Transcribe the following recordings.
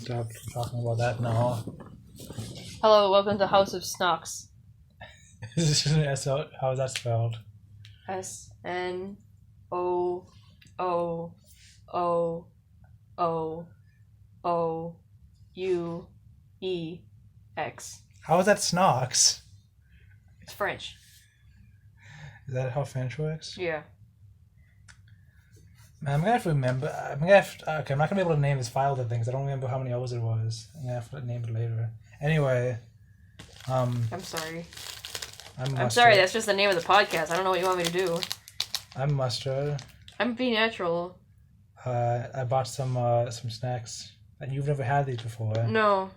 stop talking about that now. Hello, welcome to House of Snooooouex. How is that spelled? Snooooouex. How is that Snooooouex? It's French. Is that how French works? Yeah. Man, I'm gonna have to remember. I'm not gonna be able to name this file to things. I don't remember how many O's it was. I'm gonna have to name it later. Anyway, I'm sorry. I'm I'm sorry, that's just the name of the podcast. I don't know what you want me to do. I'm Mustard. I'm Be Natural. I bought some snacks, and you've never had these before. No.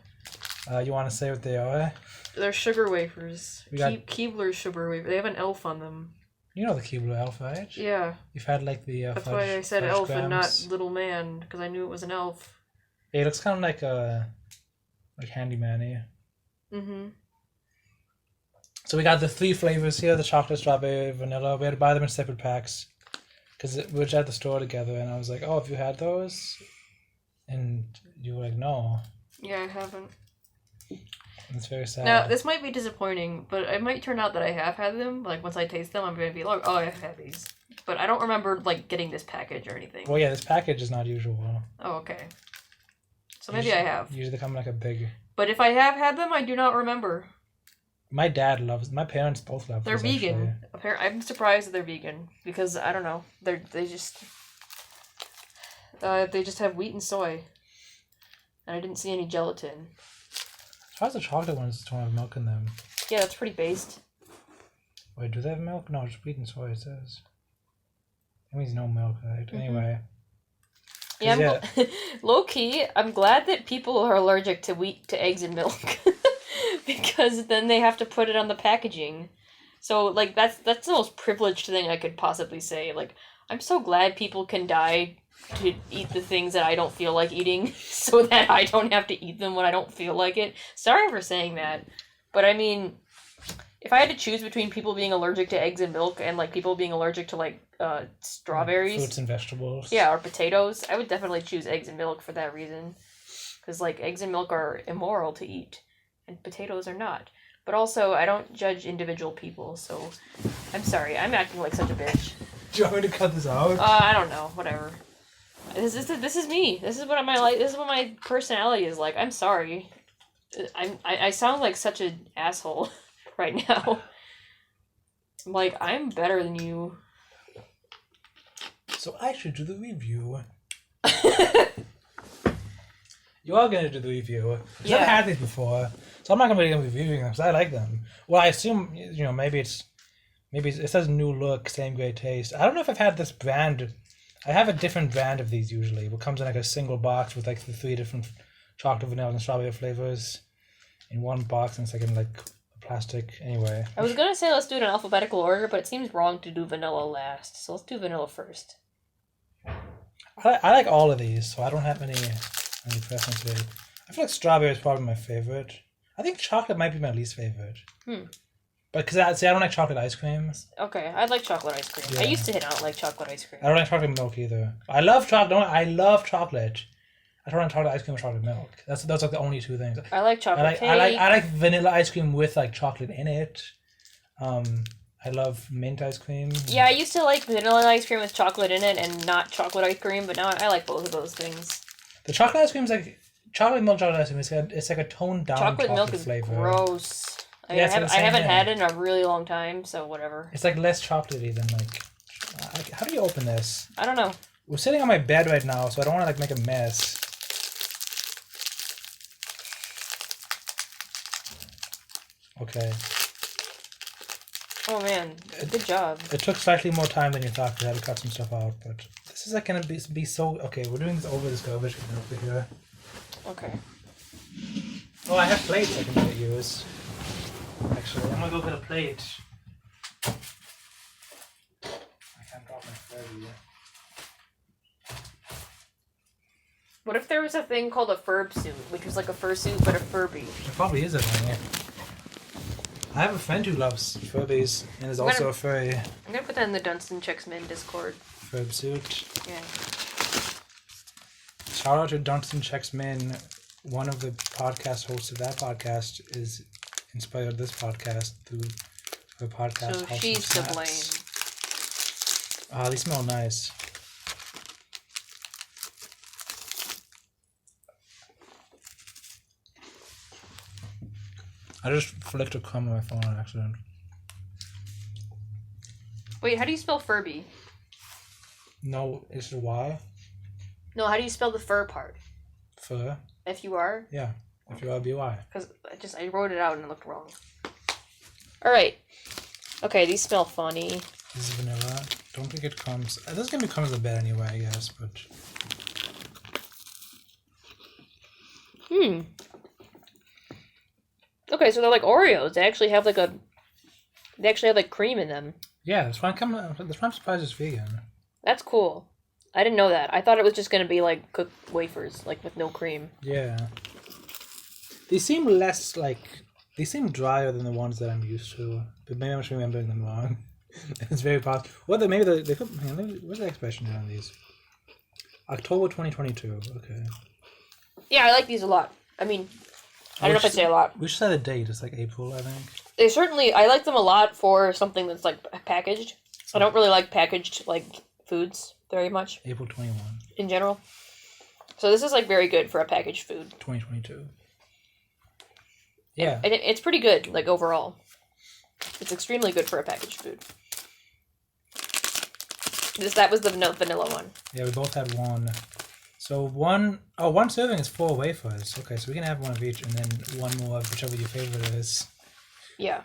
You want to say what they are? They're sugar wafers. We got... Keebler sugar wafers. They have an elf on them. You know the Keebler elf, right? Yeah. You've had like the That's why I said elf and not little man, because I knew it was an elf. Yeah, it looks kind of like handyman-y. Mm-hmm. So we got the 3 flavors here: the chocolate, strawberry, vanilla. We had to buy them in separate packs because we were at the store together, and I was like, "Oh, have you had those?" And you were like, "No." Yeah, I haven't. It's very sad. Now, this might be disappointing, but it might turn out that I have had them. Like, once I taste them, I'm going to be like, oh, I've had these. But I don't remember, like, getting this package or anything. Well, yeah, this package is not usual. Oh, okay. So maybe I have. Usually they come in like a big... But if I have had them, I do not remember. My dad loves... My parents both love They're this, vegan. I'm surprised that they're vegan. Because, I don't know, they just have wheat and soy. And I didn't see any gelatin. How's the chocolate ones don't have milk in them? Yeah, that's pretty based. Wait, do they have milk? No, just wheat and soy, it says. That means no milk, right? Mm-hmm. Anyway. Yeah, low-key, I'm glad that people are allergic to wheat, to eggs, and milk. Because then they have to put it on the packaging. So, like, that's the most privileged thing I could possibly say. Like, I'm so glad people can die to eat the things that I don't feel like eating so that I don't have to eat them when I don't feel like it. Sorry for saying that. But I mean, if I had to choose between people being allergic to eggs and milk and like people being allergic to like strawberries, fruits and vegetables, yeah, or potatoes, I would definitely choose eggs and milk for that reason. Because like eggs and milk are immoral to eat and potatoes are not. But also, I don't judge individual people, so I'm sorry. I'm acting like such a bitch. Do you want me to cut this out? I don't know. Whatever. This is me. This is what This is what my personality is like. I'm sorry. I sound like such an asshole right now. Like, I'm better than you. So I should do the review. You are gonna do the review. Yeah. I've had these before, so I'm not gonna be reviewing them because I like them. Well, I assume maybe it says new look, same great taste. I don't know if I've had this brand. I have a different brand of these usually. It comes in like a single box with like the 3 different chocolate, vanilla, and strawberry flavors in one box, and it's like in like plastic. Anyway. I was gonna say let's do it in alphabetical order, but it seems wrong to do vanilla last. So let's do vanilla first. I like all of these, so I don't have any preferences. I feel like strawberry is probably my favorite. I think chocolate might be my least favorite. But because I don't like chocolate ice cream. Okay, I like chocolate ice cream. Yeah. I used to not like chocolate ice cream. I don't like chocolate milk either. I love chocolate. I love chocolate. I don't like chocolate ice cream or chocolate milk. That's like the only 2 things. I like chocolate cake. I like vanilla ice cream with like chocolate in it. I love mint ice cream. Yeah, I used to like vanilla ice cream with chocolate in it and not chocolate ice cream, but now I like both of those things. The chocolate ice cream is like chocolate milk chocolate ice cream. It's like a toned down chocolate milk is flavor. Gross. I haven't had it in a really long time, so whatever. It's like less chocolatey than like... How do you open this? I don't know. We're sitting on my bed right now, so I don't want to like make a mess. Okay. Oh man, good job. It took slightly more time than you thought because I had to cut some stuff out, but this is like gonna be so... Okay, we're doing this over this garbage can over here. Okay. Oh, I have plates I can use. Actually, I'm gonna go get a plate. I can't drop my Furby. What if there was a thing called a furb suit, which was like a fursuit but a Furby? There probably is a thing, yeah. I have a friend who loves Furbies and is also a furry. I'm gonna put that in the Dunstan Checks Men Discord. Furb suit. Yeah. Shout out to Dunstan Checks Men one of the podcast hosts of that podcast is inspired this podcast through her podcast. So House she's of to Snacks. blame. Ah, these smell nice. I just flicked a crumb on my phone on accident. Wait, how do you spell Furby? No, it's a Y. No, how do you spell the fur part? Fur. F-U-R? Yeah. F-U-R-B-Y. Because I wrote it out and it looked wrong. Alright. Okay, these smell funny. This is vanilla. Don't think it comes. This can be comes a bit anyway, I guess, but. Okay, so they're like Oreos. They actually have like cream in them. Yeah, that's why I'm surprised it's vegan. That's cool. I didn't know that. I thought it was just gonna be like cooked wafers, like with no cream. Yeah. They seem less like. They seem drier than the ones that I'm used to. But maybe I'm just remembering them wrong. It's very possible. Well, maybe they put. What's the expiration date on these? October 2022. Okay. Yeah, I like these a lot. I mean, I don't know if I'd say a lot. We should say the date. It's like April, I think. I like them a lot for something that's like packaged. I don't really like packaged like foods very much. April 21. In general. So this is like very good for a packaged food. 2022. Yeah. And it's pretty good, like overall. It's extremely good for a packaged food. That was the vanilla one. Yeah, we both had one. So one serving is 4 wafers. Okay, so we can have one of each and then one more of whichever your favorite is. Yeah.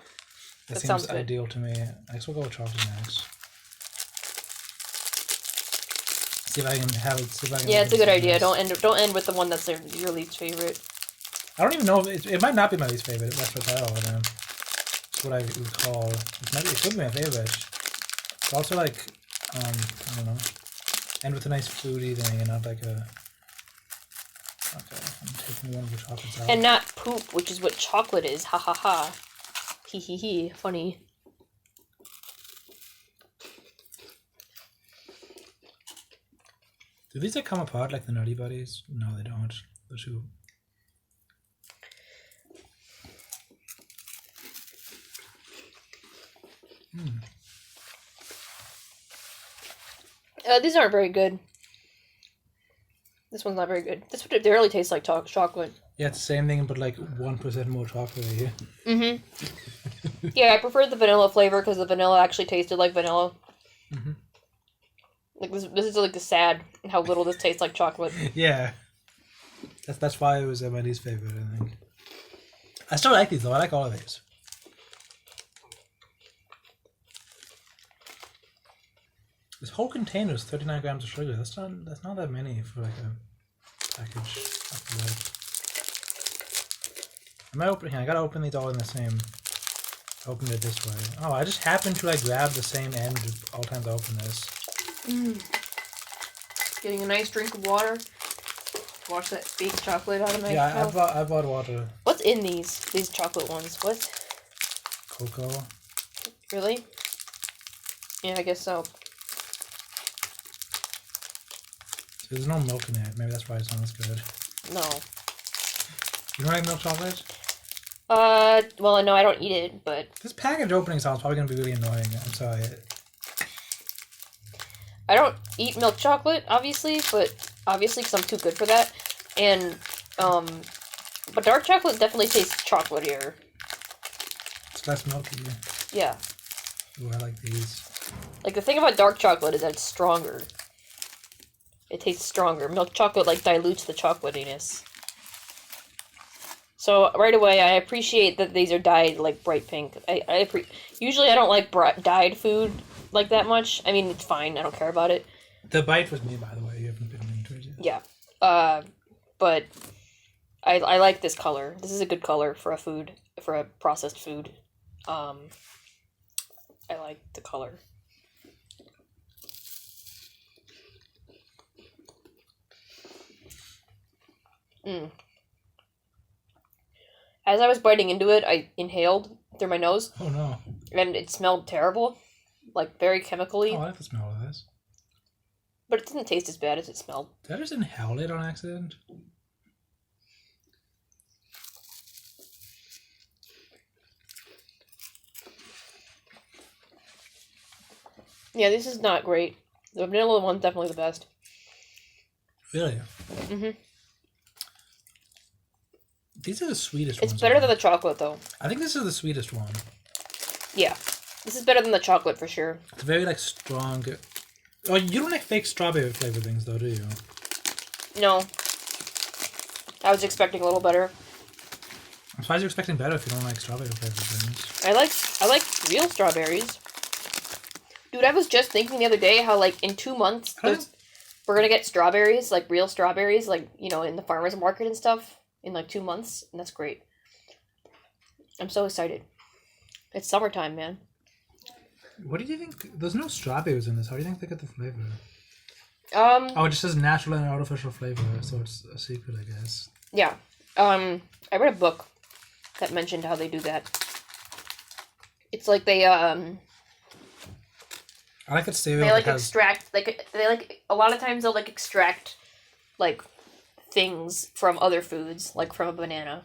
That sounds seems good. ideal to me. I guess we'll go with chocolate next. See if I can. Yeah, it's a good idea. Don't end with the one that's your least favorite. I don't even know if it might not be my least favorite. That's what I don't know. That's what I would call. It could be my favorite. It's also like, I don't know. End with a nice foodie thing and not like a. Okay, I'm taking one of the chocolates out. And not poop, which is what chocolate is. Ha ha ha. Hee hee hee. Funny. Do these like come apart like the Nutty Buddies? No, they don't. Those two. These aren't very good. This one's not very good. This one really tastes like chocolate. Yeah, it's the same thing, but like 1% more chocolate here. Mm-hmm. Yeah, I preferred the vanilla flavor because the vanilla actually tasted like vanilla. Mm-hmm. Like this is like the sad how little this tastes like chocolate. Yeah. That's why it was my least favorite, I think. I still like these though. I like all of these. This whole container is 39 grams of sugar. That's not that many for like a package. I feel like. I gotta open these all in the same. Open it this way. Oh, I just happened to like grab the same end all times I open this. Getting a nice drink of water. Wash that fake chocolate out of my mouth. Yeah, I bought water. What's in these chocolate ones? What? Cocoa. Really? Yeah, I guess so. There's no milk in it. Maybe that's why it's not as good. No. You don't like milk chocolate? Well, no, I don't eat it, but... This package opening sound's probably going to be really annoying. I'm sorry. I don't eat milk chocolate, obviously, because I'm too good for that. And, but dark chocolate definitely tastes chocolatier. It's less milky. Yeah. Ooh, I like these. Like, the thing about dark chocolate is that it's stronger. It tastes stronger. Milk chocolate, like, dilutes the chocolatiness. So, right away, I appreciate that these are dyed, like, bright pink. Usually I don't like dyed food like that much. I mean, it's fine. I don't care about it. The bite was me, by the way. You haven't been into it yet. Yeah. But I like this color. This is a good color for a processed food. I like the color. As I was biting into it, I inhaled through my nose. Oh no. And it smelled terrible. Like, very chemically. Oh, I like the smell of this. But it didn't taste as bad as it smelled. Did I just inhale it on accident? Yeah, this is not great. The vanilla one's definitely the best. Really? Mm-hmm. These are the sweetest It's ones. better than the chocolate, though. I think this is the sweetest one. Yeah. This is better than the chocolate, for sure. It's very, like, strong. Oh, you don't like fake strawberry flavor things, though, do you? No. I was expecting a little better. I'm surprised you're expecting better if you don't like strawberry flavor things. I like real strawberries. Dude, I was just thinking the other day how, like, in 2 months, we're gonna get strawberries, like, real strawberries, like, you know, in the farmer's market and stuff, in, like, 2 months, and that's great. I'm so excited. It's summertime, man. What do you think? There's no strawberries in this. How do you think they get the flavor? Oh, it just says natural and artificial flavor, so it's a secret, I guess. Yeah. I read a book that mentioned how they do that. It's like they, I like that cereal. They, like, extract, like, they, like, a lot of times they'll, like, extract, like, things from other foods, like from a banana,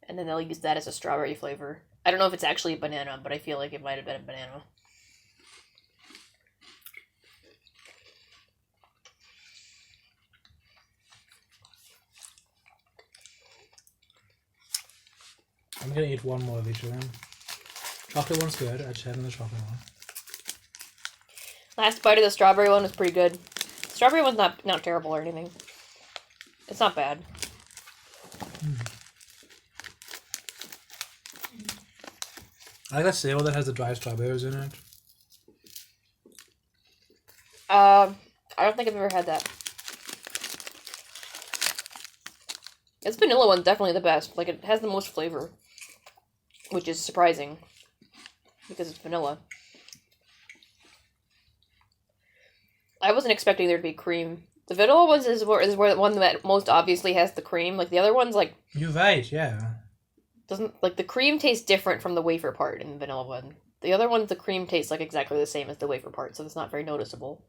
and then they'll use that as a strawberry flavor. I don't know if it's actually a banana, but I feel like it might have been a banana. I'm gonna eat one more of each of them. Chocolate one's good. I just had the chocolate one. Last bite of the strawberry one was pretty good. The strawberry one's not terrible or anything. It's not bad. I like that cereal that has the dried strawberries in it. I don't think I've ever had that. This vanilla one's definitely the best. Like, it has the most flavor, which is surprising because it's vanilla. I wasn't expecting there to be cream. The vanilla ones is where the one that most obviously has the cream. Like, the other ones, like... You're right, yeah. Doesn't... Like, the cream tastes different from the wafer part in the vanilla one. The other ones, the cream tastes, like, exactly the same as the wafer part, so it's not very noticeable.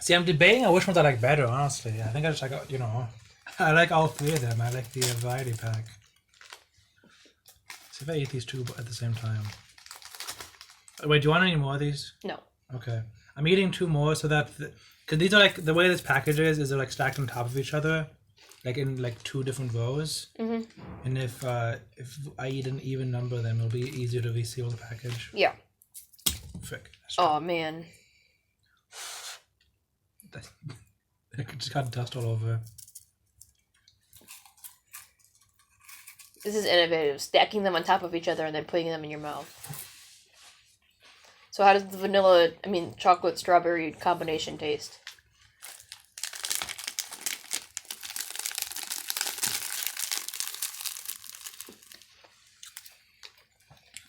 See, I'm debating on which ones I like better, honestly. I think I just like, you know... I like all three of them. I like the variety pack. See if I eat these two at the same time. Wait, do you want any more of these? No. Okay. I'm eating two more so that... Because these are like... The way this package is they're like stacked on top of each other. Like in like two different rows. Mm-hmm. And if I eat an even number, then it'll be easier to reseal the package. Yeah. Frick. Oh, man. I just got dust all over. This is innovative. Stacking them on top of each other and then putting them in your mouth. So how does the chocolate strawberry combination taste?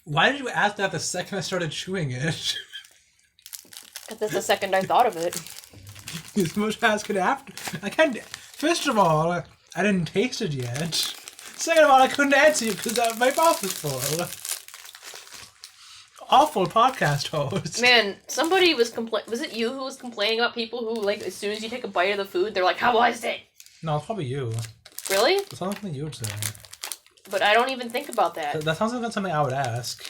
Why did you ask that the second I started chewing it? Because that's the second I thought of it. You're supposed to ask it after. I can't. First of all, I didn't taste it yet. Second of all, I couldn't answer you because my mouth was full. Awful podcast host. Man, somebody was Was it you who was complaining about people who, like, as soon as you take a bite of the food, they're like, "How was it?" No, it's probably you. Really? It sounds like something you would say. But I don't even think about that. That sounds like something I would ask.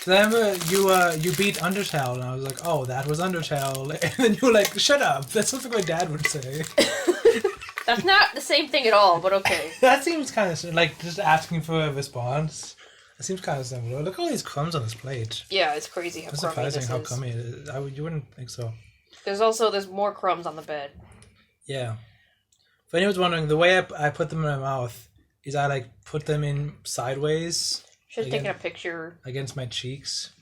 Cause I remember you beat Undertale, and I was like, "Oh, that was Undertale," and then you were like, "Shut up." That's something my dad would say. That's not the same thing at all, but okay. That seems kind of like just asking for a response. It seems kind of similar. Look at all these crumbs on this plate. Yeah, it's crazy how It's crummy surprising this how is. crummy it is. You wouldn't think so. There's more crumbs on the bed. Yeah. If anyone's wondering, the way I put them in my mouth is I like put them in sideways. Should have taken a picture. Against my cheeks.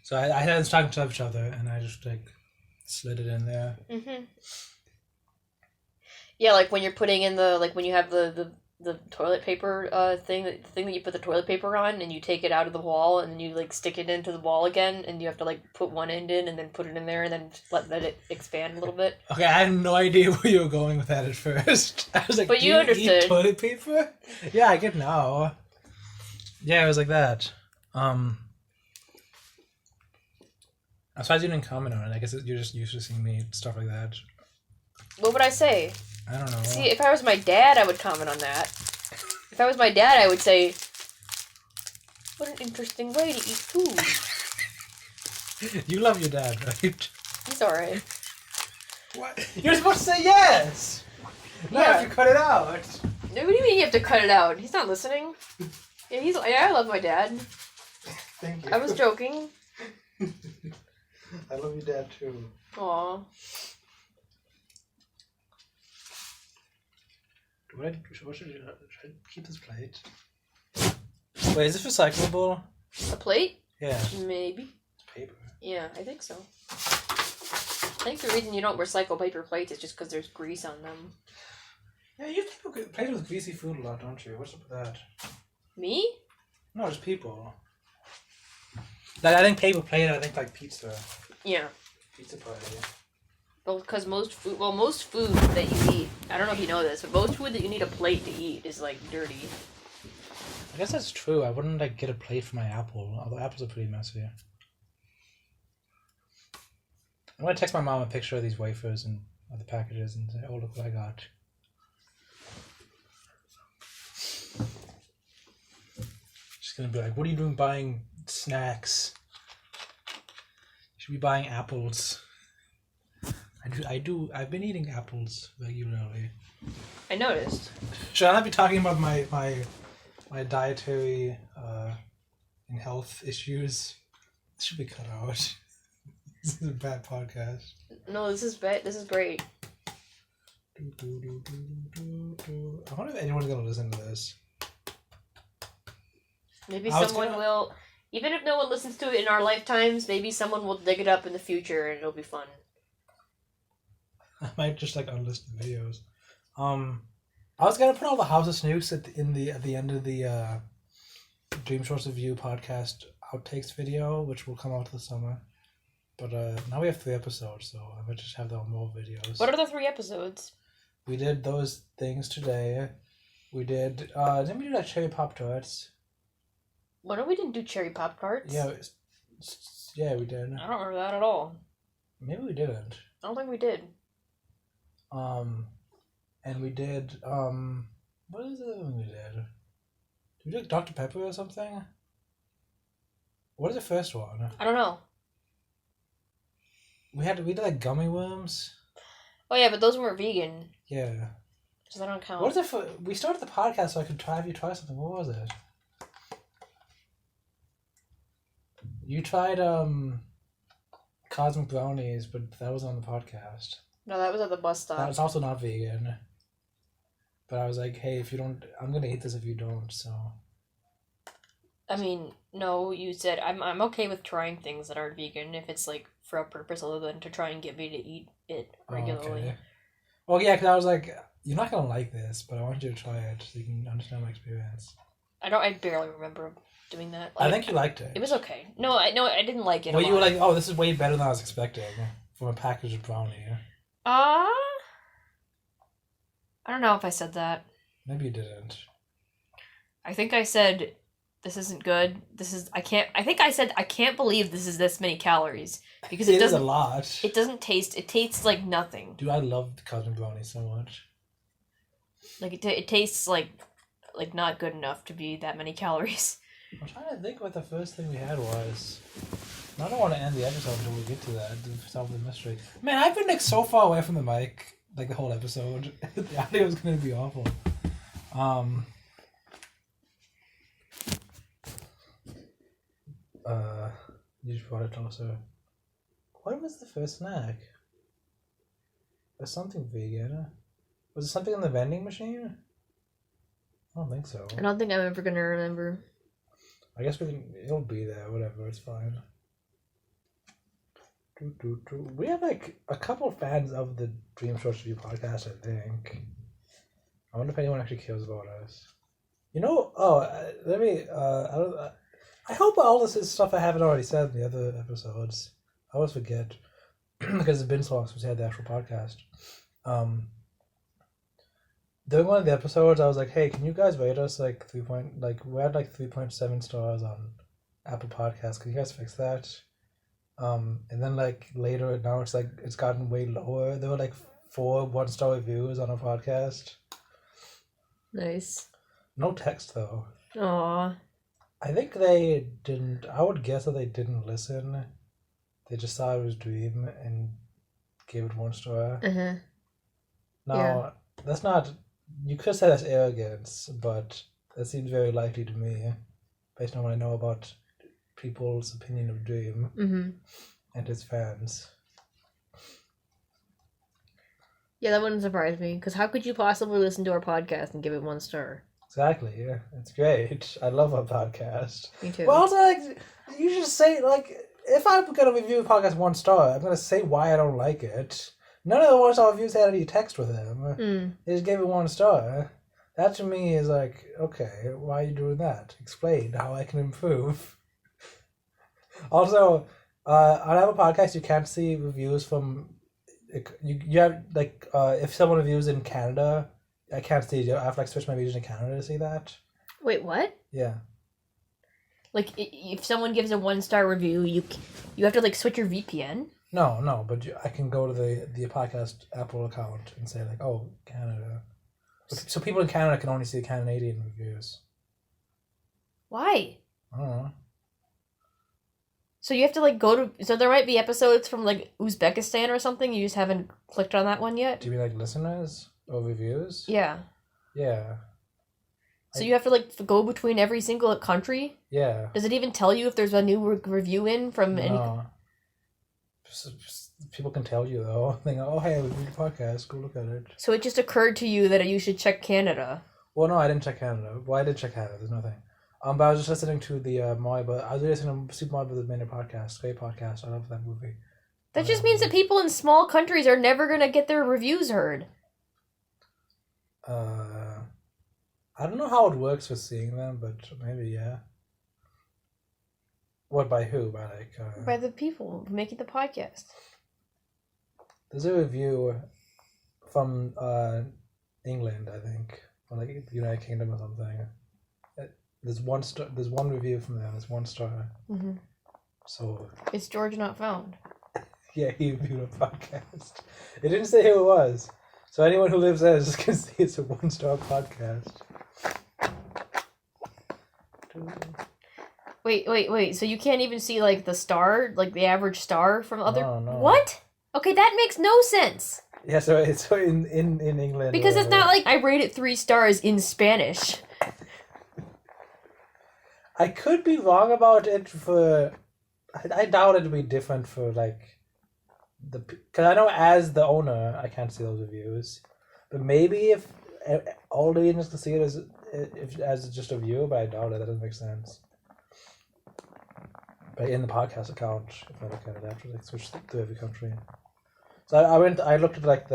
So I had them stuck to each other, and I just like slid it in there. Mm-hmm. Yeah, like when you're putting in when you have the toilet paper thing that you put the toilet paper on, and you take it out of the wall, and then you like stick it into the wall again, and you have to like put one end in, and then put it in there, and then let it expand a little bit. Okay, I had no idea where you were going with that at first. I was like, but do you you understood. Eat toilet paper? Yeah, I get now. Yeah, it was like that. I'm surprised you didn't comment on it. I guess you're just used to seeing me stuff like that. What would I say? I don't know. See, if I was my dad, I would comment on that. If I was my dad, I would say, What an interesting way to eat food. You love your dad, right? He's alright. What? You're supposed to say yes! Now Yeah. you cut it out. What do you mean you have to cut it out? He's not listening. Yeah, I love my dad. Thank you. I was joking. I love your dad too. Aw. Should I keep this plate? Wait, is this recyclable? A plate? Yeah. Maybe. It's paper. Yeah, I think so. I think the reason you don't recycle paper plates is just because there's grease on them. Yeah, you think plate with greasy food a lot, don't you? What's up with that? Me? No, just people. Like, I think paper plate, I think like pizza. Yeah. Pizza party. Well, because most food that you eat, I don't know if you know this, but most food that you need a plate to eat is like dirty. I guess that's true. I wouldn't like get a plate for my apple, although apples are pretty messy. I'm gonna text my mom a picture of these wafers and of the packages and say, "Oh, look what I got." She's gonna be like, "What are you doing buying snacks? You should be buying apples." I've been eating apples regularly. I noticed. Should I not be talking about my dietary and health issues? This should be cut out. This is a bad podcast. No, this is bad. This is great. I wonder if anyone's gonna listen to this. Maybe someone will. Even if no one listens to it in our lifetimes, maybe someone will dig it up in the future and it'll be fun. I might just like unlist the videos. I was gonna put all the House of Snooks at the end of the Dream Shorts Review podcast outtakes video, which will come out this summer. But now we have 3 episodes, so I might just have the more videos. What are the 3 episodes? We did those things today. We did. Didn't we do like cherry pop tarts? What if we didn't do cherry pop tarts? Yeah. Yeah, we did. I don't remember that at all. Maybe we didn't. I don't think we did. And we did. What is the other one we did? Did we do like Dr. Pepper or something? What is the first one? I don't know. We did like gummy worms. Oh yeah, but those weren't vegan. Yeah. So they don't count. What is it for? We started the podcast so I could have you try something. What was it? You tried cosmic brownies, but that was on the podcast. No, that was at the bus stop. That was also not vegan. But I was like, hey, if you don't, I'm gonna eat this if you don't. So. I mean, no, you said I'm okay with trying things that aren't vegan if it's like for a purpose other than to try and get me to eat it regularly. Oh, okay. Well, yeah, because I was like, you're not gonna like this, but I want you to try it so you can understand my experience. I barely remember doing that. Like, I think you liked it. It was okay. No, I didn't like it. Well, you were like, oh, this is way better than I was expecting from a package of brownie. I don't know if I said that. Maybe you didn't. I think I said, this isn't good. I think I said, I can't believe this is this many calories. Because it doesn't. It is a lot. It doesn't taste, it tastes like nothing. Dude, I love the cosmic brownie so much. Like, it tastes like not good enough to be that many calories. I'm trying to think what the first thing we had was. I don't want to end the episode until we get to that, to solve the mystery. Man, I've been like so far away from the mic, like the whole episode. The audio is going to be awful. You just brought it closer. What was the first snack? Was something vegan? Was it something in the vending machine? I don't think so. I don't think I'm ever gonna remember. I guess it'll be there, whatever, it's fine. We have like a couple of fans of the Dream Shorts Review podcast, I think. I wonder if anyone actually cares about us. You know, I hope all this is stuff I haven't already said in the other episodes. I always forget because it's been so long since we had the actual podcast. During one of the episodes, I was like, "Hey, can you guys rate us we had 3.7 stars on Apple Podcasts. Can you guys fix that?" And then later now it's gotten way lower. There were 4 1-star reviews on a podcast. Nice. No text though. Aww. I think they didn't. I would guess that they didn't listen. They just thought it was Dream and gave it 1 star. Uh-huh. Now, that's not. You could say that's arrogance, but that seems very likely to me, based on what I know about people's opinion of Dream and his fans. Yeah, that wouldn't surprise me. Because how could you possibly listen to our podcast and give it 1 star? Exactly, yeah. It's great. I love our podcast. Me too. Well, also, like, you should say, like, if I'm going to review a podcast 1 star, I'm going to say why I don't like it. None of the 1-star reviews had any text with them. They just gave it 1 star. That to me is like, okay, why are you doing that? Explain how I can improve. Also, on our podcast, you can't see reviews from. You have, like, if someone reviews in Canada, I can't see it. I have to, like, switch my region to Canada to see that. Wait, what? Yeah. Like, if someone gives a 1-star review, you have to, like, switch your VPN? No, but I can go to the podcast Apple account and say, like, oh, Canada. So people in Canada can only see Canadian reviews. Why? I don't know. So you have to, like, go to... So there might be episodes from, like, Uzbekistan or something? You just haven't clicked on that one yet? Do you mean, like, listeners or reviews? Yeah. Yeah. So you have to, like, go between every single country? Yeah. Does it even tell you if there's a new review in from any... No. People can tell you, though. They go, oh, hey, we read the podcast. Go look at it. So it just occurred to you that you should check Canada. Well, no, I didn't check Canada. Well, I did check Canada. There's nothing. But I was just listening to the Mario. I was listening to Super Mario Brothers Mania podcast. Great podcast. I love that movie. That just means that people in small countries are never going to get their reviews heard. I don't know how it works with seeing them, but maybe, yeah. What, by who? By, like... By the people making the podcast. There's a review from England, I think. Or, like, the United Kingdom or something. There's one review from them. It's 1 star. So... It's George Not Found. Yeah, he reviewed a podcast. It didn't say who it was. So anyone who lives there just can see it's a 1-star podcast. Wait. So you can't even see, like, the star, like the average star from other... No. What? Okay, that makes no sense. Yeah, so it's in England. Because it's not like I rate it 3 stars in Spanish. I could be wrong about it for... I doubt it would be different for, like... Because I know as the owner, I can't see those reviews. But maybe if all the agents can see it as just a view, but I doubt it. That doesn't make sense. But in the podcast account, if I look at it, I have to, like, switch to every country. So I looked at, like,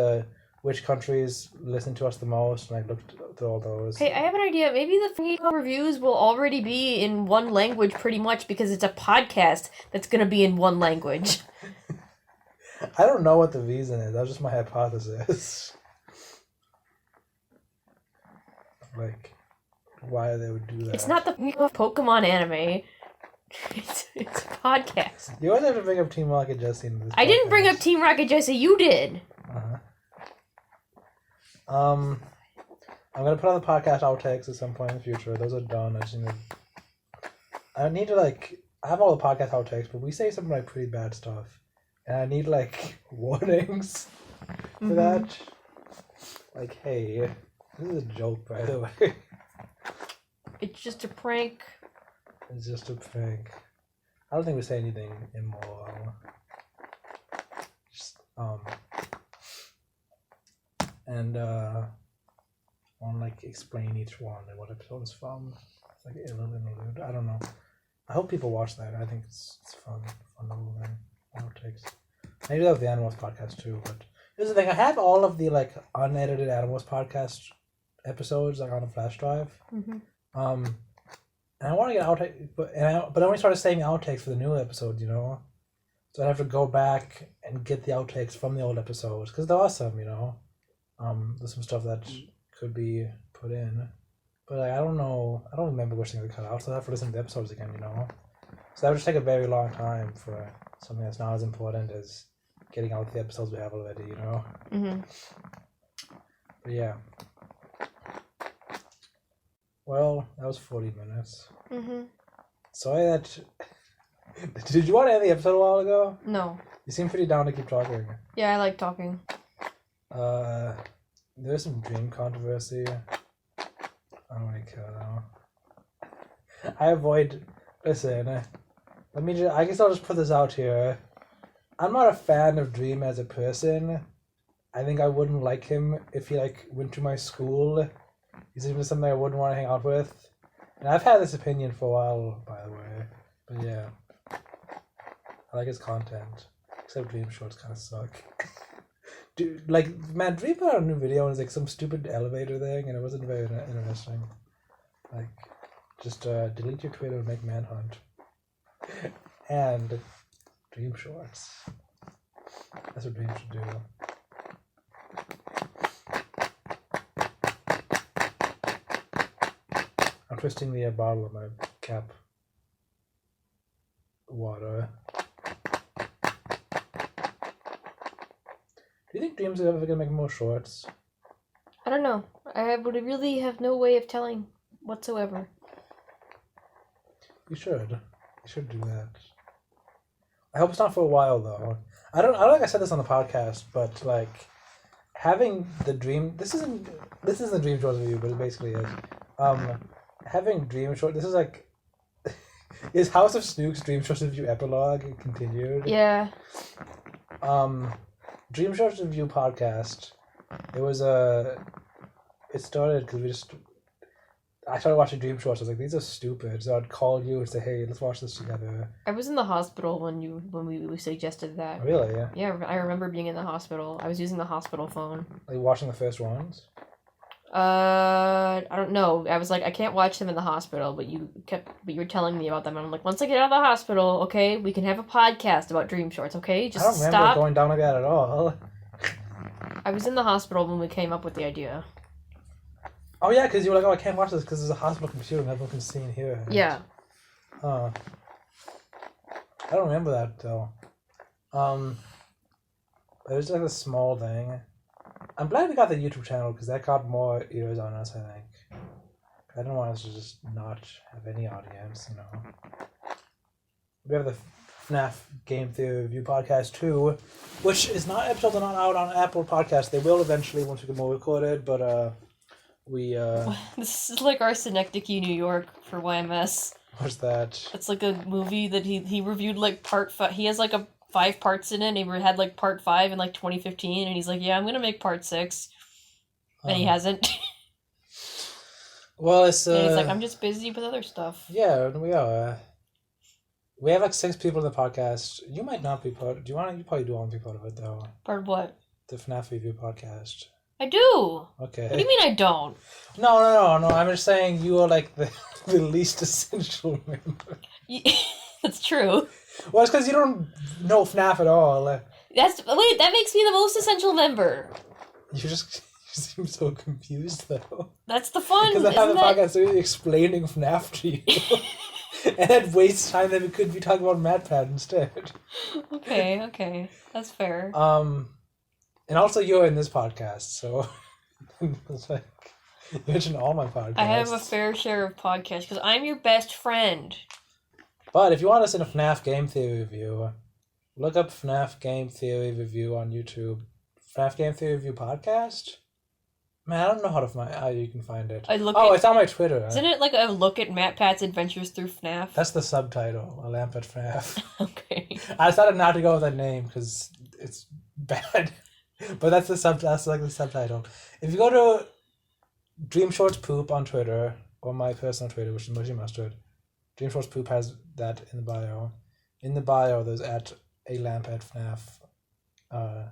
which countries listen to us the most, and I looked through all those. Hey, I have an idea. Maybe the reviews will already be in one language pretty much because it's a podcast that's going to be in one language. I don't know what the reason is. That's just my hypothesis. Like, why they would do that. It's not the Pokemon anime. It's a podcast. You always have to bring up Team Rocket Jesse in this I didn't bring up Team Rocket Jesse. You did. I'm gonna put on the podcast outtakes at some point in the future. Those are done. I need to, like, I have all the podcast outtakes, but we say some, like, pretty bad stuff, and I need, like, warnings for that. Like, hey, this is a joke, by the way. It's just a prank. It's just a prank. I don't think we say anything immoral. Just, and I want to, like, explain each one and what episode is from. It's like a little interlude. I don't know. I hope people watch that. I think it's fun little thing. Outtakes. I do that with the Animals podcast too. But here's the thing: I have all of the, like, unedited Animals podcast episodes, like, on a flash drive. And I want to get outtakes, but I only started saving outtakes for the new episodes, you know? So I have to go back and get the outtakes from the old episodes, because there are some, you know? There's some stuff that could be put in. But, like, I don't know, I don't remember which thing to cut out, so I have to listen to the episodes again, you know? So that would just take a very long time for something that's not as important as getting out the episodes we have already, you know? But yeah. Well, that was 40 minutes. Sorry that... Did you want to end the episode a while ago? No. You seem pretty down to keep talking. Yeah, I like talking. There's some dream controversy. I don't really care though. I avoid... Listen, I guess I'll just put this out here. I'm not a fan of Dream as a person. I think I wouldn't like him if he went to my school. He's even something I wouldn't want to hang out with. And I've had this opinion for a while, by the way. But yeah. I like his content. Except Dream shorts kind of suck. Dude, man, Dream put out a new video and it's some stupid elevator thing and it wasn't very interesting. Just delete your Twitter and make Manhunt. And Dream shorts. That's what Dream should do. I'm twisting the bottle of my cap water. Do you think Dream's ever gonna make more shorts? I don't know. I would really have no way of telling whatsoever. You should. You should do that. I hope it's not for a while though. I don't think I said this on the podcast, but having the Dream this isn't the Dream shorts review, but it basically is. Having Dream short this is is House of Snooks Dream shorts review epilogue continued? Yeah. Dream shorts review podcast. It started because I started watching Dream shorts. I was like, these are stupid. So I'd call you and say, hey, let's watch this together. I was in the hospital when we suggested that. Really? Yeah. Yeah, I remember being in the hospital. I was using the hospital phone. Watching the first ones? I don't know. I was like, I can't watch them in the hospital, but you were telling me about them. And I'm like, once I get out of the hospital, okay, we can have a podcast about Dream shorts, okay? Just I don't remember going down like that at all. I was in the hospital when we came up with the idea. Oh yeah, because you were like, oh, I can't watch this because there's a hospital computer and everyone can see and hear it. Yeah. I don't remember that though. It was a small thing. I'm glad we got the YouTube channel because that got more ears on us, I think. I don't want us to just not have any audience, you know. We have the FNAF Game Theory Review Podcast 2, which is not episodes are not out on Apple Podcasts. They will eventually once we get more recorded, but This is like our Synecdoche, New York for YMS. What's that? It's like a movie that he reviewed part 5. He has 5 parts in it. And he had part 5 in 2015, and he's like, yeah, I'm gonna make part 6, and he hasn't. Well, it's and he's like, I'm just busy with other stuff. Yeah, we are. We have 6 people in the podcast. You might not be part. You probably do want to be part of it though. Part of what? The FNAF Review Podcast. I do. Okay. What do you mean I don't? No. I'm just saying you are the least essential member. That's true. Well, it's because you don't know FNAF at all. That makes me the most essential member. You seem so confused though. That's the fun. Because I have the podcast explaining FNAF to you, and it wastes time that we could be talking about MatPat instead. Okay, that's fair. And also you're in this podcast, so it's you mention all my podcasts. I have a fair share of podcasts because I'm your best friend. But if you want us in a FNAF Game Theory review, look up FNAF Game Theory Review on YouTube. FNAF Game Theory Review Podcast? Man, I don't know how you can find it. It's on my Twitter. Isn't it a look at MatPat's adventures through FNAF? That's the subtitle, A Lamp at FNAF. Okay. I decided not to go with that name because it's bad. But that's the subtitle. If you go to Dream Shorts Poop on Twitter, or my personal Twitter, which is Mushy Mustard, Dream Shorts Poop has that in the bio. In the bio, there's at A Lamp at FNAF. I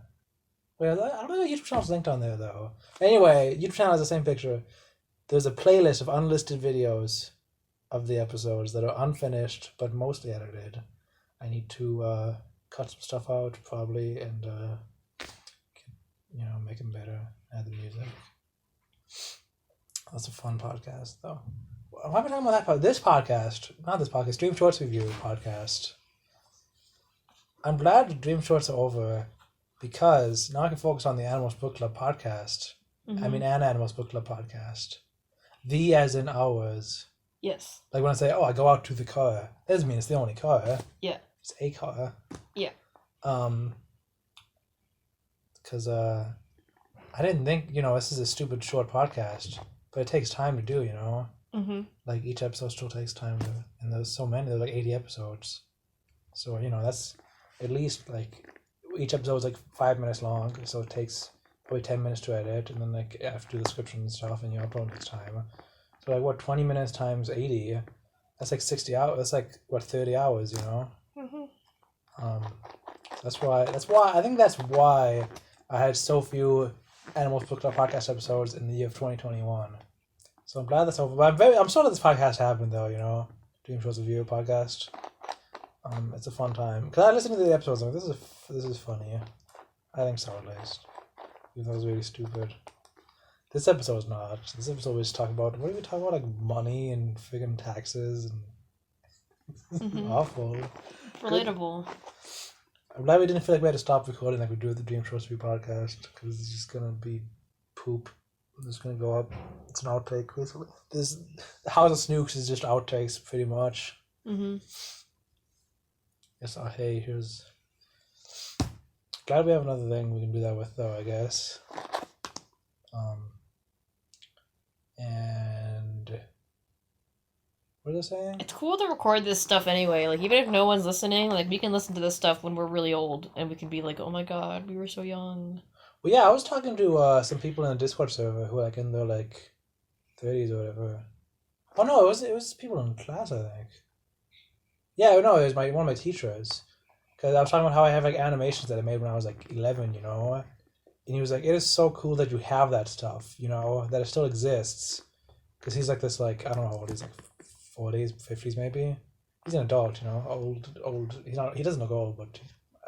don't know if YouTube channel's linked on there, though. Anyway, YouTube channel has the same picture. There's a playlist of unlisted videos of the episodes that are unfinished, but mostly edited. I need to cut some stuff out, probably, and make them better, add the music. That's a fun podcast, though. Why am I talking about that podcast? This podcast, not this podcast, Dream Shorts Review podcast. I'm glad Dream Shorts are over because now I can focus on the Animals Book Club podcast. Mm-hmm. I mean, an Animals Book Club podcast. The as in ours. Yes. Like when I say, "Oh, I go out to the car," that doesn't mean it's the only car. Yeah. It's a car. Yeah. Because I didn't think, this is a stupid short podcast, but it takes time to do, Mm-hmm. Like each episode still takes time to, and there's so many, there's like 80 episodes. So, that's at least like each episode is like 5 minutes long, so it takes probably 10 minutes to edit, and then like you have to do the description and stuff, and you upload next time. So like what, 20 minutes times 80? That's like 60 hours. That's like what, 30 hours, Mm-hmm. That's why I think that's why I had so few Animals Book Club podcast episodes in the year of 2021. So I'm glad that's over. But I'm sorry this podcast happened though, Dream Shows Review podcast. It's a fun time. Because I listened to the episodes and I'm like, this is funny. I think so, at least. Even though it was really stupid. This episode's not. This episode we just talk about, what do we talk about? Like money and friggin' taxes and awful. Relatable. I'm glad we didn't feel like we had to stop recording like we do with the Dream Shows Review podcast, because it's just gonna be poop. It's gonna go up. It's an outtake, basically. The House of Snooks is just outtakes, pretty much. Mm-hmm. Yes, hey, here's... Glad we have another thing we can do that with, though, I guess. And... What was I saying? It's cool to record this stuff anyway. Like, even if no one's listening, like, we can listen to this stuff when we're really old, and we can be like, oh my god, we were so young. Well, yeah, I was talking to some people in the Discord server who are, like, in their, like, 30s or whatever. Oh, no, it was people in class, I think. Yeah, no, it was one of my teachers. Because I was talking about how I have, like, animations that I made when I was, like, 11, And he was like, it is so cool that you have that stuff, that it still exists. Because he's, like, this, like, I don't know how old he's, like, 40s, 50s maybe. He's an adult, old. He doesn't look old, but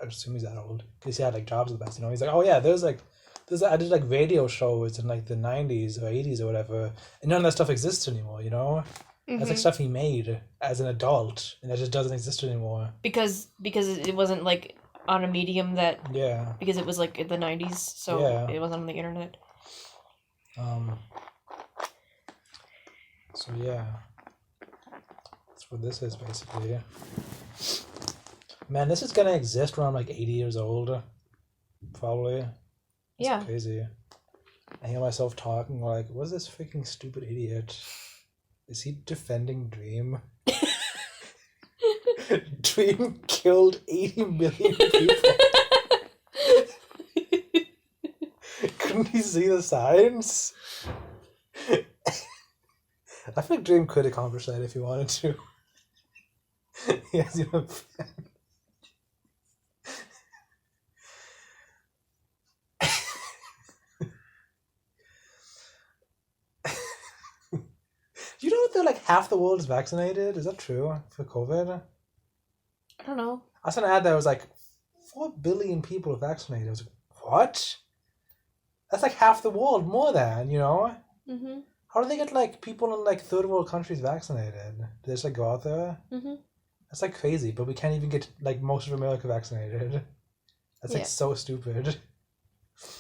I assume he's that old. Because he had, like, jobs at the best, He's like, oh, yeah, I did, like, radio shows in, like, the 90s or 80s or whatever. And none of that stuff exists anymore, That's like stuff he made as an adult, and that just doesn't exist anymore. Because it wasn't like on a medium that because it was like in the 90s, so it wasn't on the internet. So yeah, that's what this is basically. Man, this is gonna exist when I'm like 80 years old, probably. That's crazy. I hear myself talking like, what's this freaking stupid idiot? Is he defending Dream? Dream killed 80 million people. Couldn't he see the signs? I think Dream could accomplish that if he wanted to. He has a fan. Do you know that like half the world is vaccinated? Is that true for COVID? I don't know. I saw an ad that was like 4 billion people are vaccinated. I was like, what? That's like half the world, more than, Mm-hmm. How do they get like people in like third world countries vaccinated? Do they just like go out there? Mm-hmm. That's like crazy, but we can't even get like most of America vaccinated. That's like so stupid.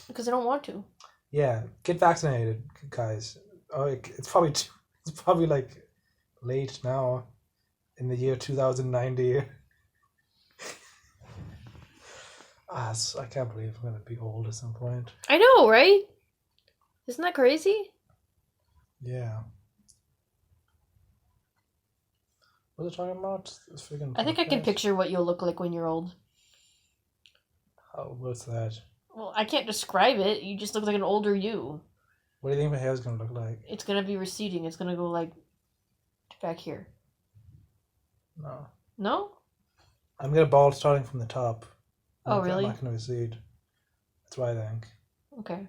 Because they don't want to. Yeah, get vaccinated, guys. Oh, it's probably like late now, in the year 2090. I can't believe I'm gonna be old at some point. I know, right? Isn't that crazy? Yeah. What was I talking about? This freaking I think I can picture what you'll look like when you're old. Oh, what's that? Well, I can't describe it. You just look like an older you. What do you think my hair's gonna look like? It's gonna be receding. It's gonna go like back here. No. No? I'm gonna bald starting from the top. Oh, really? I'm not gonna recede. That's what I think. Okay.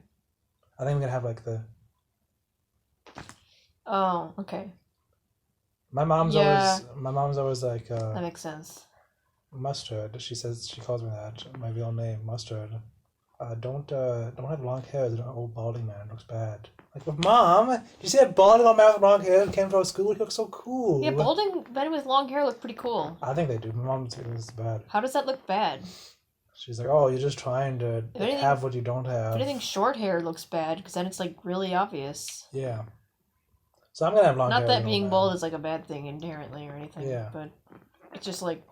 I think I'm gonna have like the... Oh, okay. My mom's always like... that makes sense. Mustard. She calls me that. My real name, Mustard. Don't have long hair as an old balding man. It looks bad. Like, but Mom, did you see that balding old man with long hair who came to our school? He looks so cool. Yeah, balding men with long hair look pretty cool. I think they do. My mom thinks it's bad. How does that look bad? She's like, oh, you're just trying to have what you don't have. If anything, short hair looks bad, because then it's, like, really obvious. Yeah. So I'm gonna have long hair. Not that being bald is like a bad thing inherently or anything. Yeah. But it's just like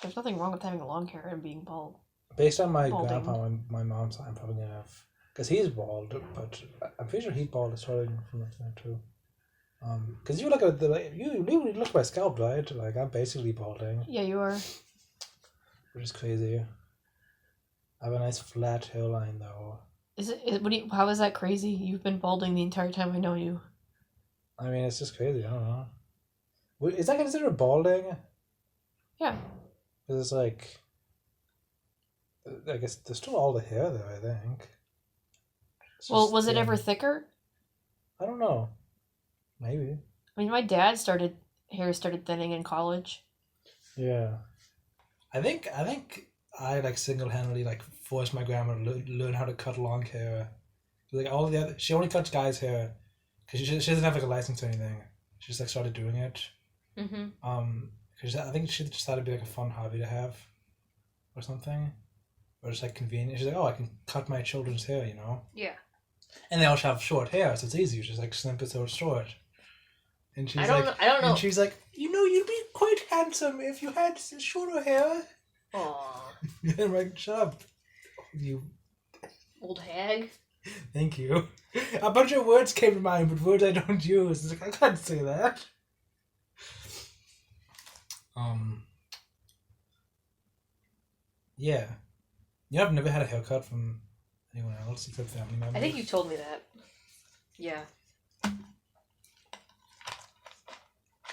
there's nothing wrong with having long hair and being bald. Based on my grandpa, my mom's side, I'm probably gonna have, because he's bald, but I'm pretty sure he's bald starting from that too. Because you look at you look at my scalp, right? Like I'm basically balding. Yeah, you are. Which is crazy. I have a nice flat hairline though. How is that crazy? You've been balding the entire time I know you. I mean, it's just crazy. I don't know. Is that considered balding? Yeah. Because it's like, I guess there's still all the hair there, I think. Well, was it ever thicker? I don't know. Maybe. I mean, my dad's hair started thinning in college. Yeah. I think I like single-handedly like forced my grandma to learn how to cut long hair. Like all the other, she only cuts guys' hair because she doesn't have like a license or anything. She just like started doing it. Because I think she just thought it'd be like a fun hobby to have, or something, or just like convenient. She's like, oh, I can cut my children's hair, you know. Yeah. And they also have short hair, so it's easy. You just like snip it so it's short. And she's I don't know. And she's like, you know, you'd be quite handsome if you had shorter hair. Aww. And I'm like, shut up, you old hag. Thank you. A bunch of words came to mind, but words I don't use. It's like, I can't say that. Yeah. You I've never had a haircut from anyone else except family members. I think you told me that. Yeah.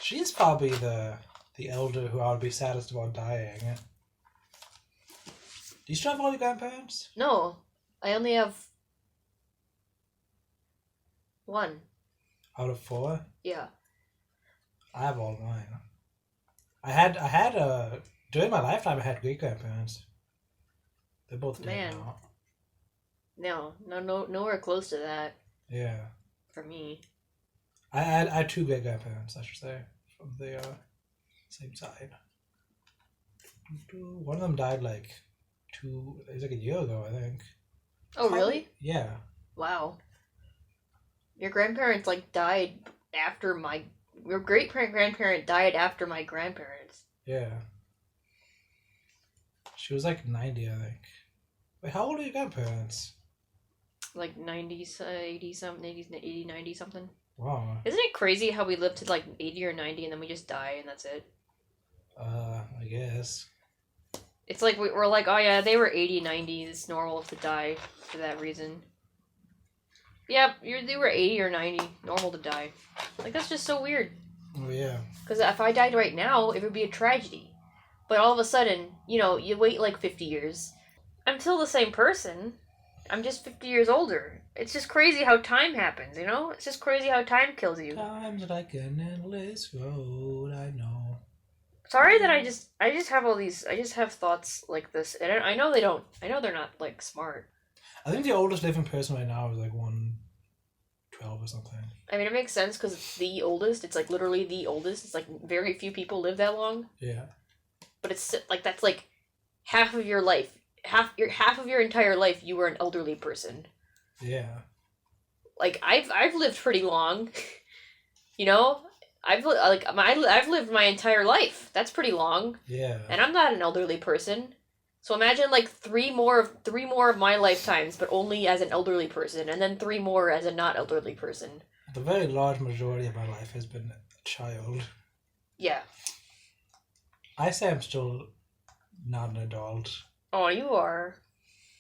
She's probably the elder who I would be saddest about dying. Do you still have all your grandparents? No. I only have one. Out of 4? Yeah. I have all mine. I had during my lifetime I had great grandparents. They're both dead now. No, nowhere close to that. Yeah. For me. I had 2 great grandparents, I should say, from the same side. One of them died it was like a year ago, I think. Oh, really? Yeah. Wow. Your grandparents died after your great-grandparent died after my grandparents. Yeah. She was 90, I think. Wait, how old are your grandparents? 90s, 80 something, 80, 90 something. Wow. Isn't it crazy how we live to 80 or 90 and then we just die and that's it? I guess. It's we're like, oh yeah, they were 80, 90, it's normal to die for that reason. Yeah, they were 80 or 90, normal to die. That's just so weird. Oh yeah. Because if I died right now, it would be a tragedy. But all of a sudden, you wait 50 years. I'm still the same person. I'm just 50 years older. It's just crazy how time happens, It's just crazy how time kills you. Time's like an endless road, I know. Sorry that I just have all these, I just have thoughts like this. And I know they're not, smart. I think the oldest living person right now is 112 or something. I mean, it makes sense because it's the oldest. It's literally the oldest. It's very few people live that long. Yeah. But it's that's half of your life. Half of your entire life you were an elderly person. Yeah. I've lived pretty long. I've lived my entire life. That's pretty long. Yeah. And I'm not an elderly person. So imagine 3 more of my lifetimes, but only as an elderly person, and then 3 more as a not elderly person. The very large majority of my life has been a child. Yeah. I say I'm still not an adult. Oh, you are.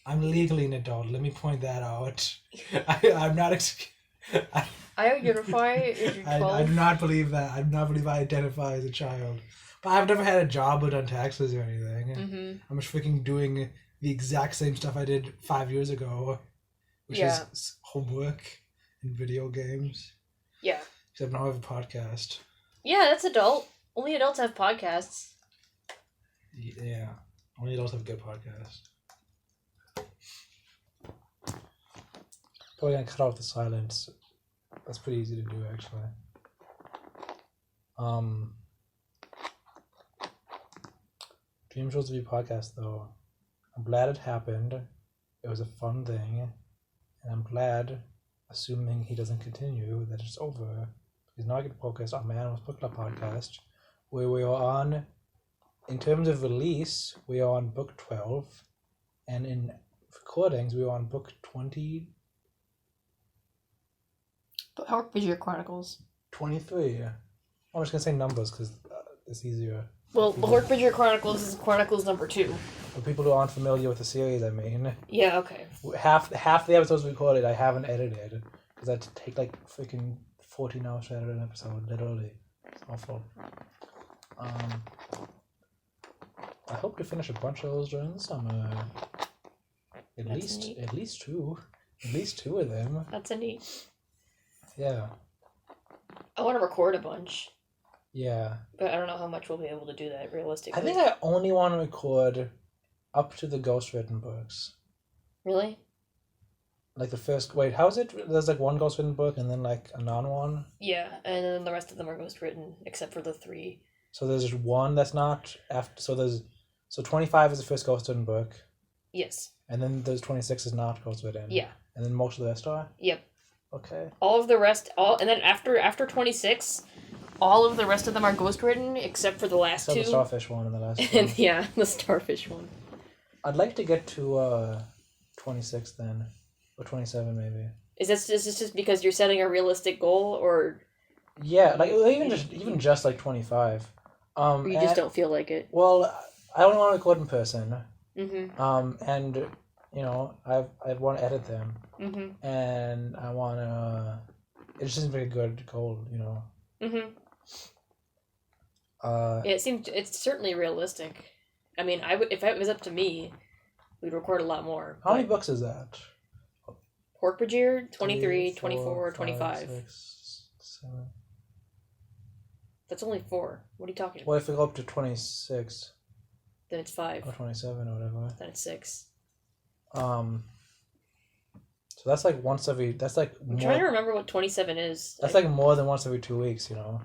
I'm legally an adult. Let me point that out. I'm not. I identify as your 12. I do not believe that. I do not believe I identify as a child. But I've never had a job or done taxes or anything. Mm-hmm. I'm just freaking doing the exact same stuff I did 5 years ago, which is homework and video games. Yeah. Except now I have a podcast. Yeah, that's adult. Only adults have podcasts. Yeah. Only adults have good podcasts. Probably gonna cut off the silence. That's pretty easy to do, actually. Dream Shows to be podcast, though. I'm glad it happened. It was a fun thing. And I'm glad assuming he doesn't continue, that it's over. He's not going to focus on Man's Book Club podcast, where we are on, in terms of release, we are on book 12, and in recordings, we are on book 20. Hork-Bajir Chronicles. 23. I'm just going to say numbers because it's easier. Well, the Hork-Bajir Chronicles is Chronicles number 2. For people who aren't familiar with the series, I mean. Yeah, okay. Half the episodes we recorded, I haven't edited. Because I had to take like freaking 14 hours to edit an episode, literally. It's awful. I hope to finish a bunch of those during the summer. At least two. At least two of them. That's a neat. Yeah. I want to record a bunch. Yeah. But I don't know how much we'll be able to do that realistically. I think I only want to record up to the ghostwritten books. Really? Like the first... Wait, how is it? There's like one ghostwritten book and then like a non-one? Yeah, and then the rest of them are ghostwritten, except for the 3. So there's one that's not... after. So 25 is the first ghostwritten book. Yes. And then there's 26 is not ghostwritten. Yeah. And then most of the rest are? Yep. Okay. All of the rest... and then after 26... All of the rest of them are ghostwritten, except for the last 2. The starfish one and the last one. Yeah, the starfish one. I'd like to get to 26 then. Or 27 maybe. Is this just because you're setting a realistic goal, or... Yeah, like even just like 25. Or you just don't feel like it? Well, I only want to record in person. Mm-hmm. And, you know, I want to edit them. Mm-hmm. And I want to... It just seems like a good goal, you know. Mm-hmm. It's certainly realistic. I mean, if it was up to me, we'd record a lot more. How many books is that? Hork-Bajir, 23, 3, 4, 24, 5, 25. 6, 7. That's only 4. What are you talking about? Well, if we go up to 26... Then it's 5. Or 27 or whatever. Then it's 6. So that's like once every... That's like I'm trying to remember what 27 is. That's like more than once every 2 weeks, you know?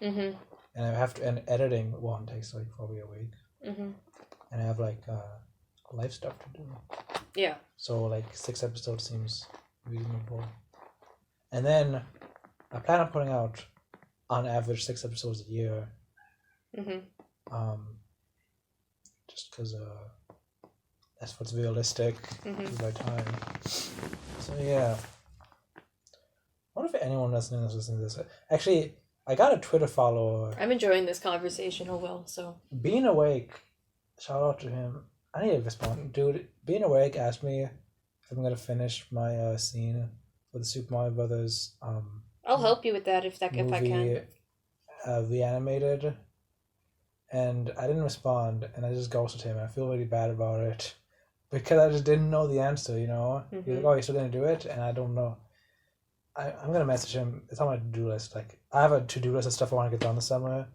Mm-hmm. And I have to... And editing one takes like probably a week. Mm-hmm. And I have like life stuff to do. Yeah. So like 6 episodes seems reasonable. And then I plan on putting out on average 6 episodes a year. Mm-hmm. Just because that's what's realistic Mm-hmm. by time. So yeah. I wonder if anyone listening to this. Actually, I got a Twitter follower. I'm enjoying this conversation, so. Being Awake, shout out to him. I need to respond. Dude, Being Awake asked me if I'm going to finish my scene for the Super Mario Brothers I'll help you with that if I can. Reanimated. And I didn't respond, and I just ghosted him. I feel really bad about it. Because I just didn't know the answer, you know? Mm-hmm. He's like, oh, you're still going to do it? And I don't know. I'm going to message him. It's on my to-do list. Like, I have a to-do list of stuff I want to get done this summer.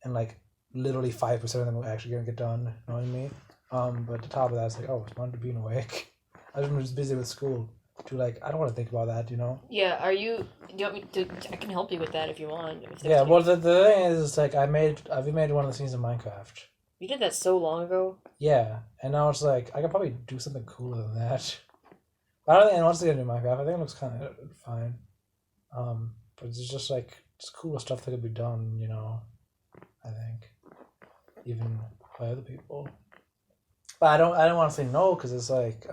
And, like, literally 5% of them are actually going to get done, knowing me. But at the top of that, it's like, oh, respond to Being Awake. I was just busy with school. I don't want to think about that, you know? Yeah, do you want me to... I can help you with that if you want. Yeah, well, the thing is, like, I remade one of the scenes in Minecraft. You did that so long ago? Yeah, and now it's like, I could probably do something cooler than that. But I don't think anyone's gonna do Minecraft. I think it looks kind of fine. But it's just, like, just cooler stuff that could be done, you know? I think. Even by other people. But I don't want to say no, because it's like,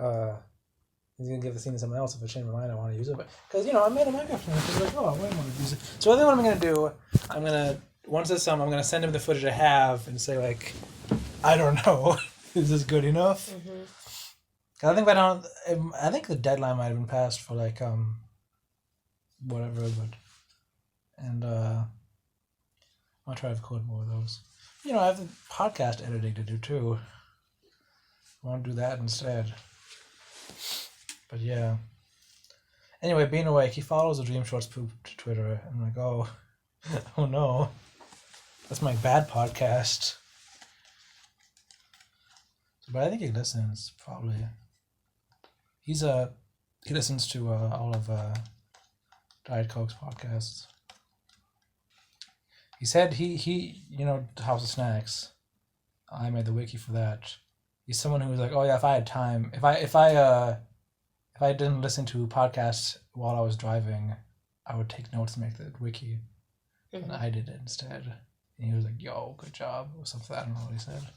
he's going to give the scene to someone else. If I change my mind, I want to use it. Because, you know, I made a Minecraft thing. He's like, oh, I might want to use it. So I think what I'm going to do, once it's done, I'm going to send him the footage I have and say, like, I don't know. Is this good enough? Mm-hmm. I think the deadline might have been passed for, like, whatever, but... And, I'll try to record more of those. You know, I have the podcast editing to do, too. I want to do that instead. But yeah. Anyway, Being Awake, he follows the Dream Shorts Poop to Twitter. I'm like, oh no. That's my bad podcast. But I think he listens, probably. He listens to all of Diet Coke's podcasts. He said he you know, House of Snacks. I made the wiki for that. He's someone who was like, oh yeah, if I had time, if if I didn't listen to podcasts while I was driving, I would take notes and make the wiki. And I did it instead. And he was like, "Yo, good job," or something. I don't know what he said.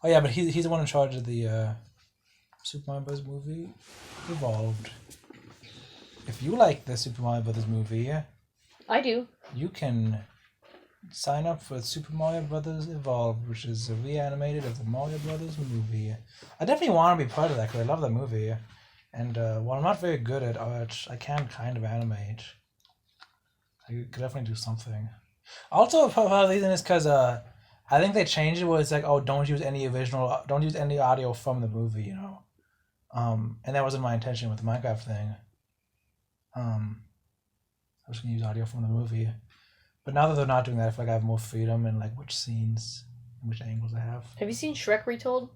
Oh yeah, but he's the one in charge of the Super Mario Bros. Movie Evolved. If you like the Super Mario Bros. Movie, I do. You can sign up for Super Mario Bros. Evolved, which is a reanimated of the Mario Bros. Movie. I definitely want to be part of that because I love that movie. And while I'm not very good at art, I can kind of animate. I could definitely do something. Also, part of the reason is because I think they changed it where it's like, oh, don't use any audio from the movie, you know. And that wasn't my intention with the Minecraft thing. I was gonna use audio from the movie, but now that they're not doing that, I feel like I have more freedom in like which scenes, and which angles I have. Have you seen Shrek Retold?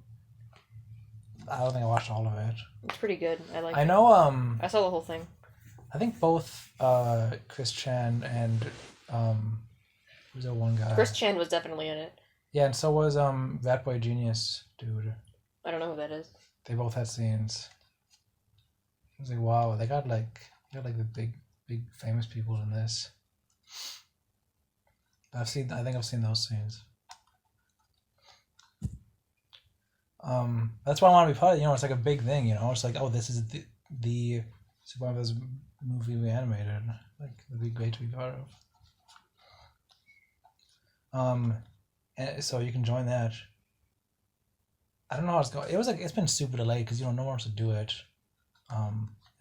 I don't think I watched all of it. It's pretty good. I like. I know. I saw the whole thing. I think both Chris Chan and who's that one guy? Chris Chan was definitely in it. Yeah, and so was That Boy Genius dude. I don't know who that is. They both had scenes. I was like, wow, they got the big famous people in this. I think I've seen those scenes. That's why I want to be part of it. You know, it's like a big thing, you know. It's like, oh, this is the Super Mario Bros. Movie reanimated. Like, it'd be great to be part of. And so you can join that. I don't know how it's going. It's been super delayed because, you know, no one wants to do it.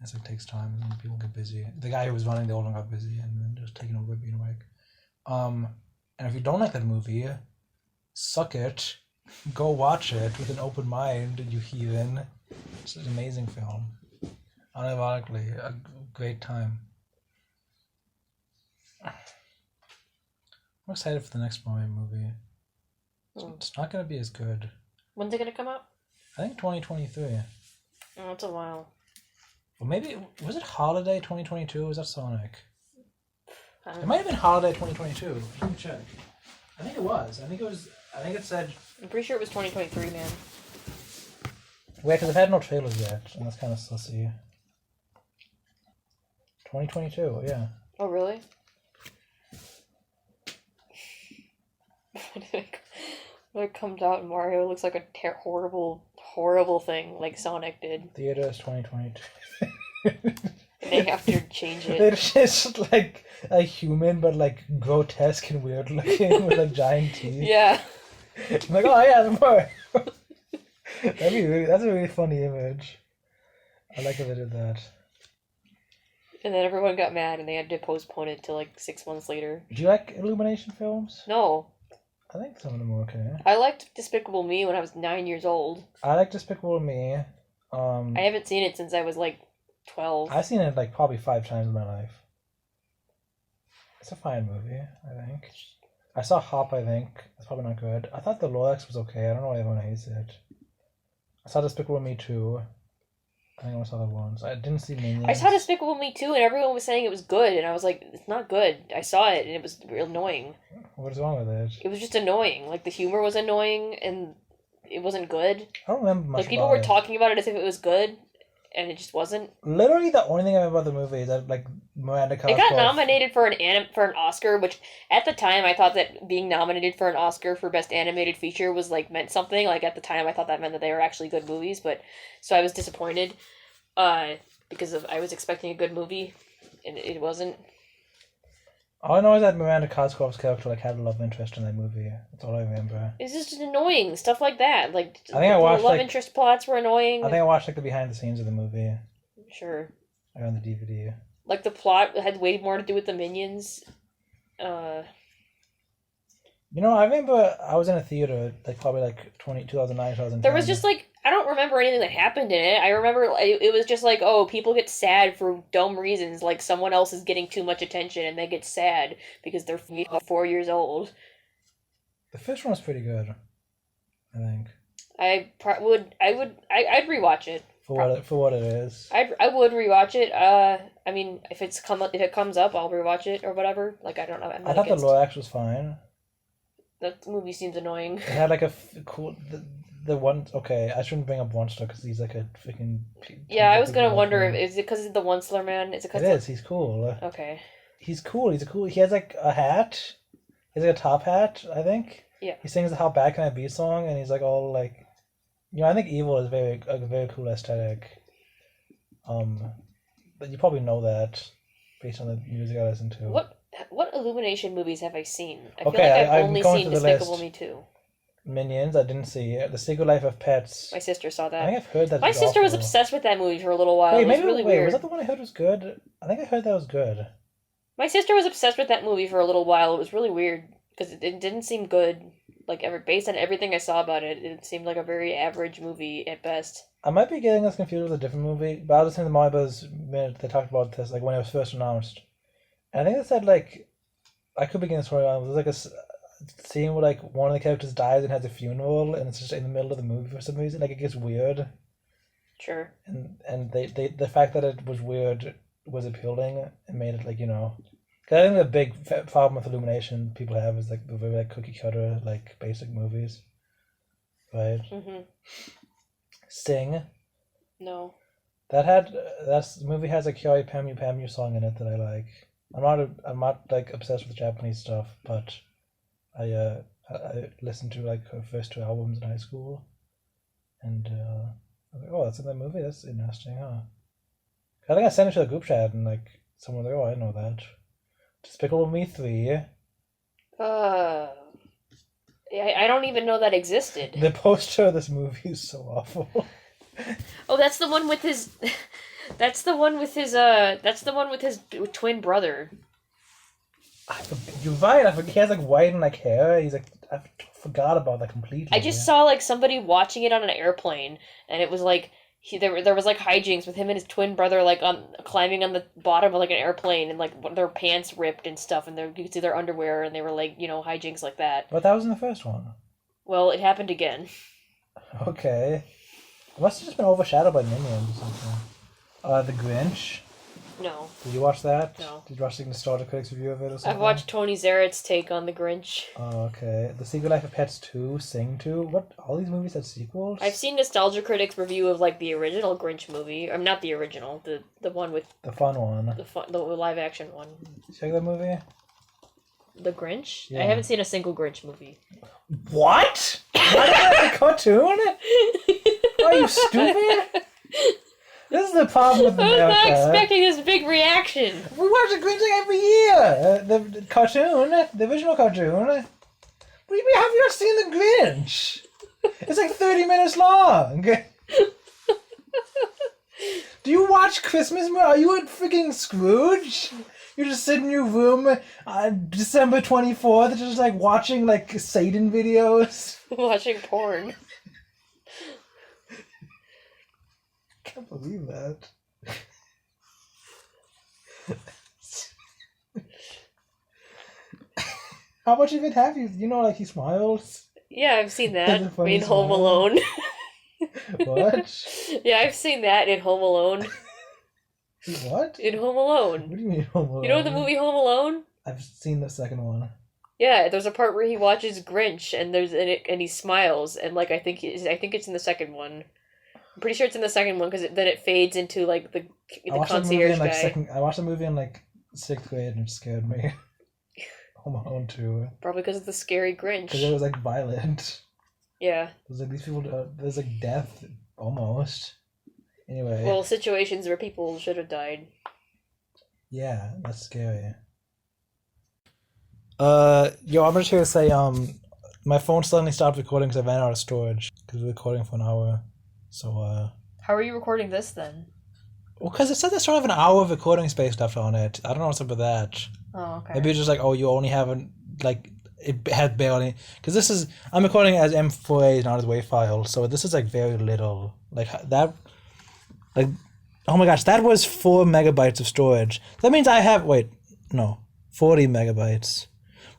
It's like takes time and people get busy. The guy who was running the old one got busy and then just taking over being awake. And if you don't like that movie, suck it. Go watch it with an open mind, you heathen. It's an amazing film. Unironically, a great time. I'm excited for the next Mario movie. It's not going to be as good. When's it going to come out? I think 2023. Oh, it's a while. Well, maybe, was it Holiday 2022 or was that Sonic? It might have been Holiday 2022. Let me check. I think it was. I think it said... I'm pretty sure it was 2023, man. Wait, because I've had no trailers yet, and that's kind of sussy. 2022, yeah. Oh, really? When it comes out, Mario looks like a horrible, horrible thing, like Sonic did. Theaters 2022. They have to change it. It's just like a human, but like grotesque and weird looking with like giant teeth. Yeah. I'm like, oh yeah, the Mario. That's a really funny image. I like how they did that. And then everyone got mad and they had to postpone it till like 6 months later. Do you like Illumination films? No. I think some of them are okay. I liked Despicable Me when I was 9 years old. I like Despicable Me. I haven't seen it since I was like 12. I've seen it like probably 5 times in my life. It's a fine movie, I think. I saw Hop, I think. It's probably not good. I thought the Lorax was okay. I don't know why everyone hates it. I saw Despicable Me 2. I think I saw that once. I didn't see Minions. I saw Despicable Me 2 and everyone was saying it was good and I was like, it's not good. I saw it and it was real annoying. What is wrong with it? It was just annoying. Like the humor was annoying and it wasn't good. I don't remember much Like people were talking about it as if it was good and it just wasn't. Literally the only thing I remember about the movie is that like Miranda Cosgrove... It got nominated for an Oscar, which at the time I thought that being nominated for an Oscar for Best Animated Feature was like meant something. Like at the time I thought that meant that they were actually good movies, but so I was disappointed because I was expecting a good movie and it wasn't. All I know is that Miranda Cosgrove's character like had a love interest in that movie. That's all I remember. It's just annoying stuff like that. Like I think I watched the love interest plots were annoying. I think I watched like the behind the scenes of the movie. Sure. Like on the DVD. Like the plot had way more to do with the Minions. You know, I remember I was in a theater like probably like 2009, 2010. There was just like I don't remember anything that happened in it. I remember it was just like, oh, people get sad for dumb reasons, like someone else is getting too much attention and they get sad because they're 4 years old. The first one was pretty good, I think. I'd rewatch it. For what it is. I would rewatch it. I mean, if it comes up, I'll rewatch it or whatever. Like I don't know. I thought the Lorax was fine. That movie seems annoying. It had like a cool the one. Okay, I shouldn't bring up Monster because he's like a freaking. Yeah, I was gonna wonder if is it because of the Onceler Man? Is it? It is. He's cool. Okay. He's cool. He's a cool. He has like a hat. He has like a top hat. I think. Yeah. He sings the "How Bad Can I Be" song, and he's like all like, I think evil is a very cool aesthetic. But you probably know that based on the music I listen to. What Illumination movies have I seen? I feel Okay, like I've I'm only going seen through the Despicable list. Me 2. Minions, I didn't see. The Secret Life of Pets. My sister saw I that. think I've heard that. My sister was obsessed with that movie for a little while. It was really weird. Was that the one I heard was good? I think I heard that was good. My sister was obsessed with that movie for a little while. It was really weird because it didn't seem good. Like based on everything I saw about it, it seemed like a very average movie at best. I might be getting this confused with a different movie, but I was listening to Mario Brothers minute. They talked about this like when it was first announced, and I think they said like, I could be getting the story wrong. There's like a scene where like one of the characters dies and has a funeral, and it's just in the middle of the movie for some reason. Like it gets weird. Sure. And they the fact that it was weird was appealing and made it like, because I think the big problem with Illumination people have is like the very like cookie cutter like basic movies, right? Mhm. Sing. No. That movie has a Kyori Pamu Pamu song in it that I like. I'm not like obsessed with Japanese stuff, but I listened to like her first 2 albums in high school, and I was like, oh, that's in that movie. That's interesting, huh? I think I sent it to the group chat, and like someone was like, oh, I know that. Despicable Me 3. I don't even know that existed. The poster of this movie is so awful. Oh, that's the one with his. That's the one with his twin brother. You're right. He has like white and like hair. He's like, I forgot about that completely. I just saw like somebody watching it on an airplane, and it was like there was like hijinks with him and his twin brother like climbing on the bottom of like an airplane, and like their pants ripped and stuff, and you could see their underwear, and they were like hijinks like that. But that was in the first one. Well, it happened again. Okay. It must have just been overshadowed by Minions or something. The Grinch. No. Did you watch that? No. Did you watch the Nostalgia Critics review of it or something? I've watched Tony Zaret's take on The Grinch. Oh, okay. The Secret Life of Pets 2, Sing 2. What? All these movies had sequels? I've seen Nostalgia Critics review of like the original Grinch movie. Or not the original, the one with the fun one. The live action one. Did you check that movie? The Grinch? Yeah. I haven't seen a single Grinch movie. What? Why did I have a cartoon? Are you stupid? This is the problem with America. I was not expecting this big reaction. We watch the Grinch every year. The cartoon, the original cartoon. What do you mean? Have you not seen the Grinch? It's like 30 minutes long. Do you watch Christmas movies? Are you a freaking Scrooge? You just sit in your room on December 24th, just like watching like Satan videos. Watching porn. I can't believe that. How much of it have you? You know, like he smiles. Yeah, I've seen that in funny Home smile. Alone. What? Yeah, I've seen that in Home Alone. What? In Home Alone. What do you mean Home Alone? You know the movie Home Alone? I've seen the second one. Yeah, there's a part where he watches Grinch and he smiles, and like I think it's in the second one. I'm pretty sure it's in the second one because then it fades into like the concierge guy. I watched the movie in like 6th grade and it scared me. Home Alone 2. Probably because of the scary Grinch. Because it was like violent. Yeah. There's like these people. There's like death almost. Anyway. Well, situations where people should have died. Yeah, that's scary. I'm just here to say, my phone suddenly stopped recording because I ran out of storage. Because we were recording for an hour. So, How are you recording this then? Well, because it said there's sort of an hour of recording space left on it. I don't know what's up with that. Oh, okay. Maybe it's just like, oh, you only have it had barely, because I'm recording as M4A, not as WAV file, so this is like very little. Like that, like, oh my gosh, that was 4 megabytes of storage. That means I have, 40 megabytes.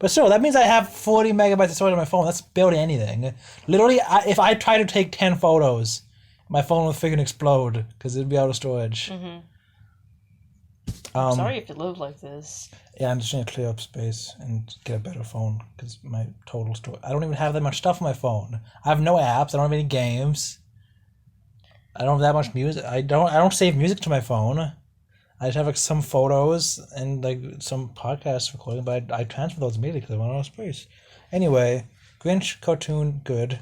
But still, that means I have 40 megabytes of storage on my phone. That's barely anything. Literally, if I try to take 10 photos, my phone will freaking explode because it'd be out of storage. Mm-hmm. I'm sorry you have to live like this. Yeah, I'm just trying to clear up space and get a better phone because my total store. I don't even have that much stuff on my phone. I have no apps. I don't have any games. I don't have that much music. I don't save music to my phone. I just have like some photos and like some podcast recording, but I transfer those immediately because I want all space. Anyway, Grinch cartoon good.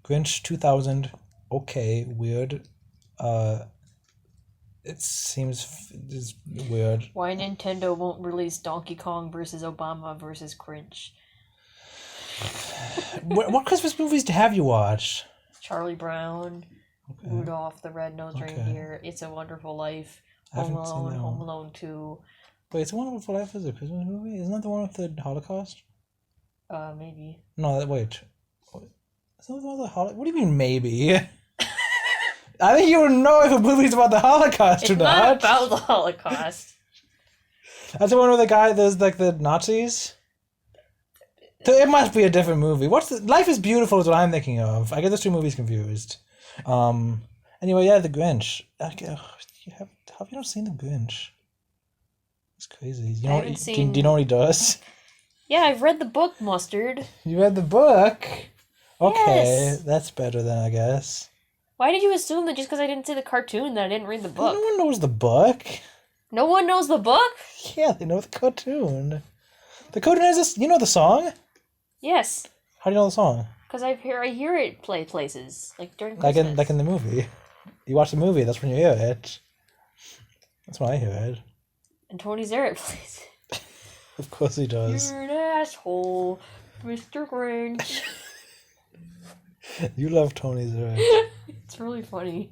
Grinch 2000 okay, weird. It seems is weird. Why Nintendo won't release Donkey Kong versus Obama versus Grinch? What Christmas movies have you watched? Charlie Brown, okay. Rudolph the Red-Nosed Reindeer, It's a Wonderful Life, Home Alone 2. Wait, It's a Wonderful Life is a Christmas movie? Isn't that the one with the Holocaust? Maybe. No, wait. Is that the one with the Holocaust? What do you mean, maybe? I think you would know if a movie's about the Holocaust or not. It's not about the Holocaust. That's the one where the guy, there's like the Nazis? It must be a different movie. Life is Beautiful is what I'm thinking of. I get those two movies confused. Anyway, yeah, The Grinch. Have you not seen The Grinch? It's crazy. Do you know what he does? Yeah, I've read the book, Mustard. You read the book? Okay, yes. That's better then, I guess. Why did you assume that just because I didn't see the cartoon that I didn't read the book? No one knows the book. No one knows the book? Yeah, they know the cartoon. The cartoon has this. You know the song? Yes. How do you know the song? Because I hear it play places like during Christmas. Like in the movie. You watch the movie. That's when you hear it. That's when I hear it. And Tony Zarrett plays it. Of course he does. You're an asshole, Mr. Grinch. You love Tony Zarrett. It's really funny.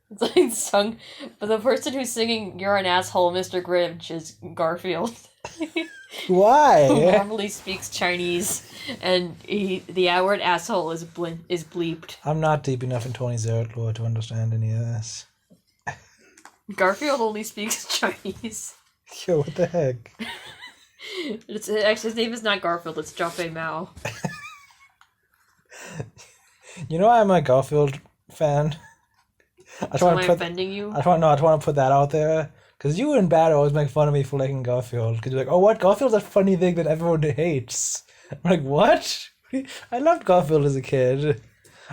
It's like sung, but the person who's singing "You're an asshole, Mr. Grinch" is Garfield. Why? Who normally speaks Chinese, and the word asshole is bleeped. I'm not deep enough in Tony Zarrett lore to understand any of this. Garfield only speaks Chinese. Yo, what the heck? Actually, his name is not Garfield. It's Zhao Mao. You know I'm a Garfield fan. Am I offending you? I just want to put that out there. Because you and Bad always make fun of me for liking Garfield. Because you're like, oh, what? Garfield's a funny thing that everyone hates. I'm like, what? I loved Garfield as a kid.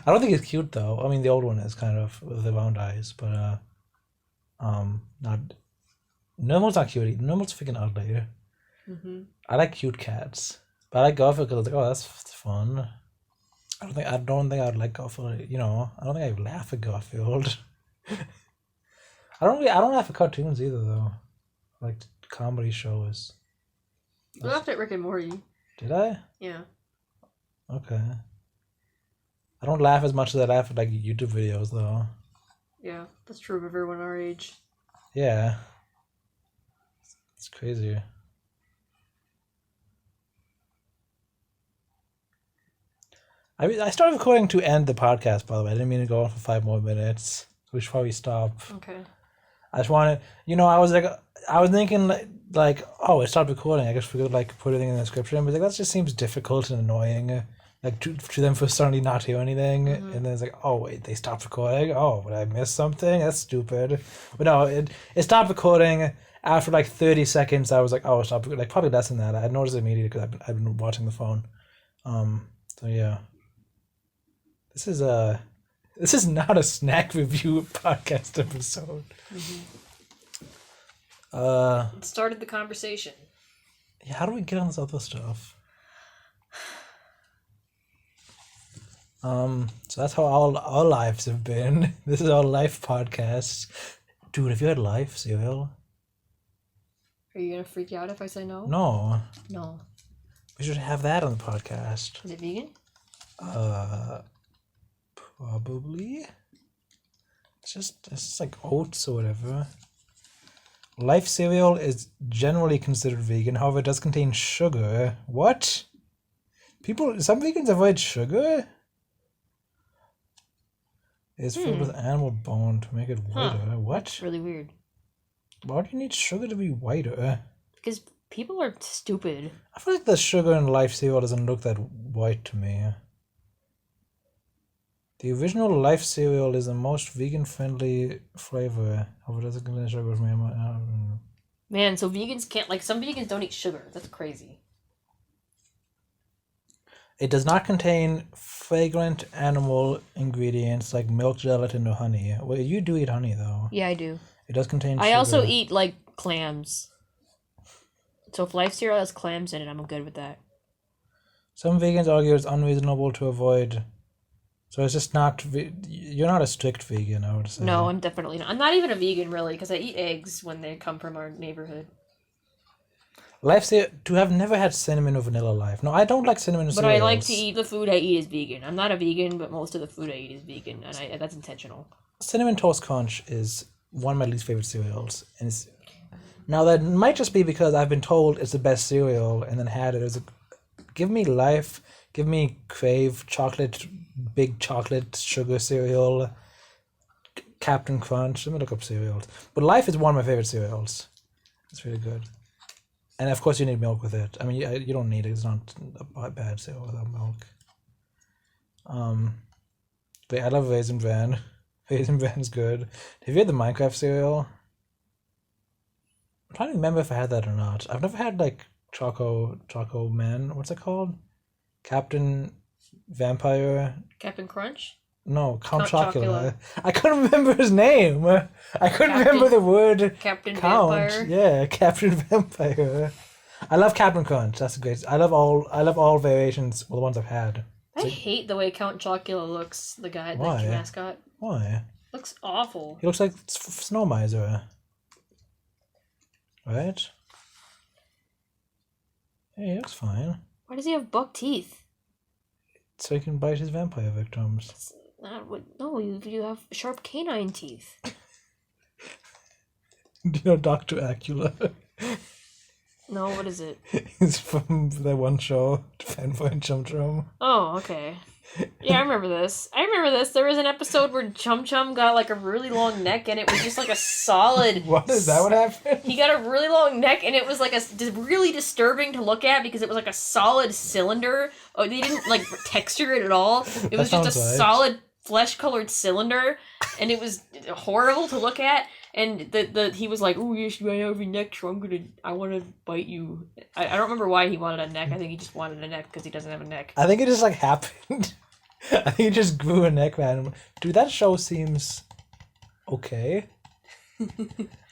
I don't think he's cute, though. I mean, the old one is kind of with the round eyes. But, not... Normal's not cute. Normal's freaking ugly. Mm-hmm. I like cute cats. But I like Garfield because I was like, oh, that's fun. I don't think I'd like Garfield. You know, I don't think I'd laugh at Garfield. I don't laugh at cartoons either though. Like comedy shows. You laughed at Rick and Morty. Did I? Yeah. Okay. I don't laugh as much as I laugh at like YouTube videos though. Yeah, that's true of everyone our age. Yeah. It's crazy. I started recording to end the podcast, by the way. I didn't mean to go on for 5 more minutes. We should probably stop. Okay. I just wanted, I was thinking like, oh, it stopped recording. I guess we could like put anything in the description. But like that just seems difficult and annoying. Like to them for suddenly not hear anything, mm-hmm. And then it's like, oh wait, they stopped recording. Oh, would I miss something? That's stupid. But no, it stopped recording after like 30 seconds. I was like, oh, it stopped. Like probably less than that. I noticed it immediately because I've been watching the phone. So yeah. This is not a snack review podcast episode. Mm-hmm. It started the conversation. Yeah, how do we get on this other stuff? So that's how our lives have been. This is our life podcast. Dude, have you had life cereal? Are you gonna freak out if I say no? No. No. We should have that on the podcast. Is it vegan? Probably. It's just like oats or whatever. Life cereal is generally considered vegan, however it does contain sugar. What? Some vegans avoid sugar? It's filled with animal bone to make it whiter. What? That's really weird. Why do you need sugar to be whiter? Because people are stupid. I feel like the sugar in life cereal doesn't look that white to me. The original Life cereal is the most vegan-friendly flavor. However, it doesn't contain sugar. Man, so vegans can't, like, some vegans don't eat sugar. That's crazy. It does not contain fragrant animal ingredients like milk, gelatin, or honey. Well, you do eat honey, though. Yeah, I do. It does contain I sugar. also eat, like, clams. So if Life cereal has clams in it, I'm good with that. Some vegans argue it's unreasonable to avoid... So it's just not... You're not a strict vegan, I would say. No, I'm definitely not. I'm not even a vegan, really, because I eat eggs when they come from our neighborhood. Life cereal... To have never had cinnamon or vanilla Life. No, I don't like cinnamon cereals. But I like to eat the food I eat is vegan. I'm not a vegan, but most of the food I eat is vegan, and that's intentional. Cinnamon Toast Crunch is one of my least favorite cereals. And it's... Now, that might just be because I've been told it's the best cereal and then had it. Give me Life, give me Crave, big chocolate sugar cereal, Captain Crunch. Let me look up cereals. But Life is one of my favorite cereals. It's really good. And of course you need milk with it. I mean, you don't need it. It's not a bad cereal without milk. But I love Raisin Bran. Raisin Bran's good. Have you had the Minecraft cereal? I'm trying to remember if I had that or not. I've never had like Choco Man. What's it called? Captain Vampire. Captain Crunch? No, Count Chocula. I couldn't remember his name. I couldn't remember the word Captain Count. Vampire. Yeah, Captain Vampire. I love Captain Crunch. That's great. I love all variations. Well, the ones I've had. I hate the way Count Chocula looks. The guy, the mascot. Why? Looks awful. He looks like Snow Miser. Right? Hey, he looks fine. Why does he have buck teeth? So he can bite his vampire victims. It's not what. No, you have sharp canine teeth. Do you know Dr. Acula? No, what is it? It's from that one show, Fanboy and Chum Chum. Oh, okay. Yeah, I remember this. There was an episode where Chum Chum got like a really long neck and it was just like a solid... What? Is that what happened? He got a really long neck and it was like really disturbing to look at because it was like a solid cylinder. Oh, they didn't like texture it at all. It was just a solid flesh-colored cylinder and it was horrible to look at. And he was like, "Oh yes, I have a neck, so I want to bite you." I don't remember why he wanted a neck. I think he just wanted a neck because he doesn't have a neck. I think it just like happened. I think he just grew a neck randomly. Dude, that show seems okay.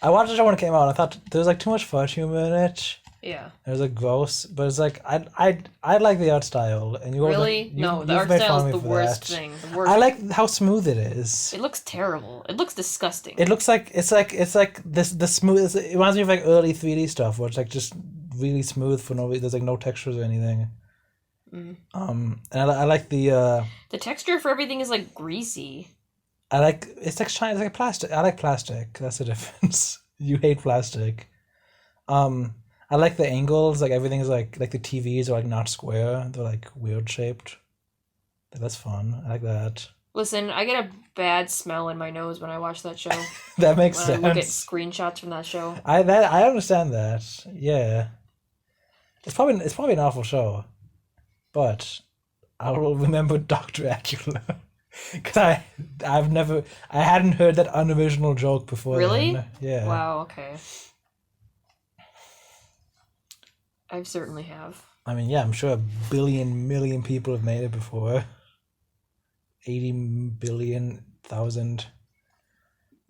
I watched the show when it came out. I thought there was like too much fart humor in it. Yeah. It was like gross, but it's like I like the art style, and you really no, the art style is the worst thing. The worst. I like how smooth it is. It looks terrible. It looks disgusting. It looks like it's like the smooth. It reminds me of like early 3D stuff, where it's like just really smooth for no reason. There's like no textures or anything. Mm. And I like the texture for everything is like greasy. I like it's like shiny. It's like plastic. I like plastic. That's the difference. You hate plastic. I like the angles. Like everything is like the TVs are like not square. They're like weird shaped. That's fun. I like that. Listen, I get a bad smell in my nose when I watch that show. That makes sense. I look at screenshots from that show. I understand that. Yeah. It's probably an awful show, but I will remember Dr. Acula because I hadn't heard that unoriginal joke before. Really? Then. Yeah. Wow. Okay. I certainly have. I mean, yeah, I'm sure a million people have made it before. 80 billion thousand.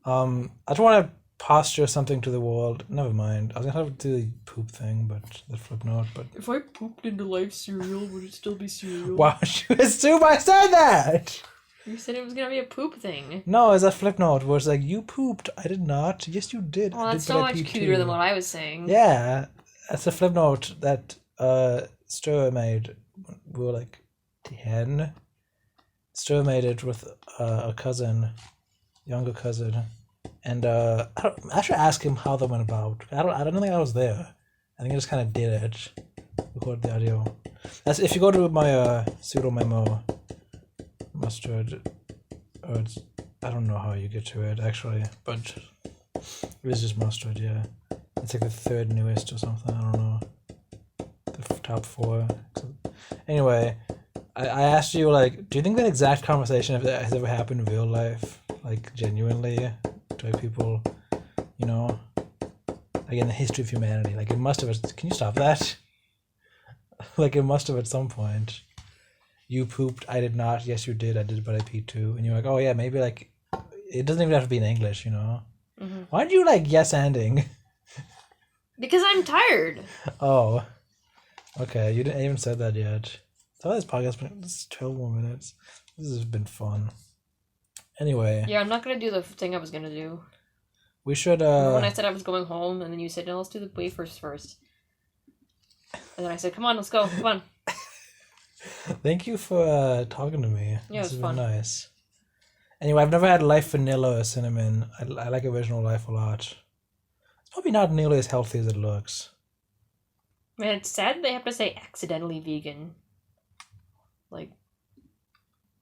I just want to posture something to the world. Never mind. I was gonna have to do the poop thing, but the flip note. But if I pooped into Life cereal, would it still be cereal? Wow, you assume I said that. You said it was gonna be a poop thing. No, it's a flip note where it's like you pooped. I did not. Yes, you did. Well, that's so much cuter than what I was saying. Yeah, that's a flip note that Stir made. We were like 10. Stir made it with a cousin, younger cousin, and I should ask him how that went about. I don't think I was there. I think I just kind of did it, record the audio. That's if you go to my pseudo memo, mustard, or I don't know how you get to it actually, but it was just mustard. Yeah, it's like the third newest or something. I don't know. The top 4. Anyway. I asked you, like, do you think that exact conversation has ever happened in real life? Like, genuinely? To, like, people, you know, like, in the history of humanity. Like, it must have... Can you stop that? Like, it must have at some point. You pooped, I did not. Yes, you did. I did, but I peed too. And you're like, oh, yeah, maybe, like, it doesn't even have to be in English, you know? Mm-hmm. Why aren't you, like, yes-anding? Because I'm tired. Oh. Okay, you didn't even said that yet. So this podcast, this is 12 more minutes. This has been fun. Anyway. Yeah, I'm not going to do the thing I was going to do. We should, Remember when I said I was going home, and then you said, no, let's do the wafers first. And then I said, come on, let's go, come on. Thank you for talking to me. Yeah, this it was fun. Nice. Anyway, I've never had life vanilla or cinnamon. I like original life a lot. It's probably not nearly as healthy as it looks. Man, it's sad they have to say accidentally vegan. Like...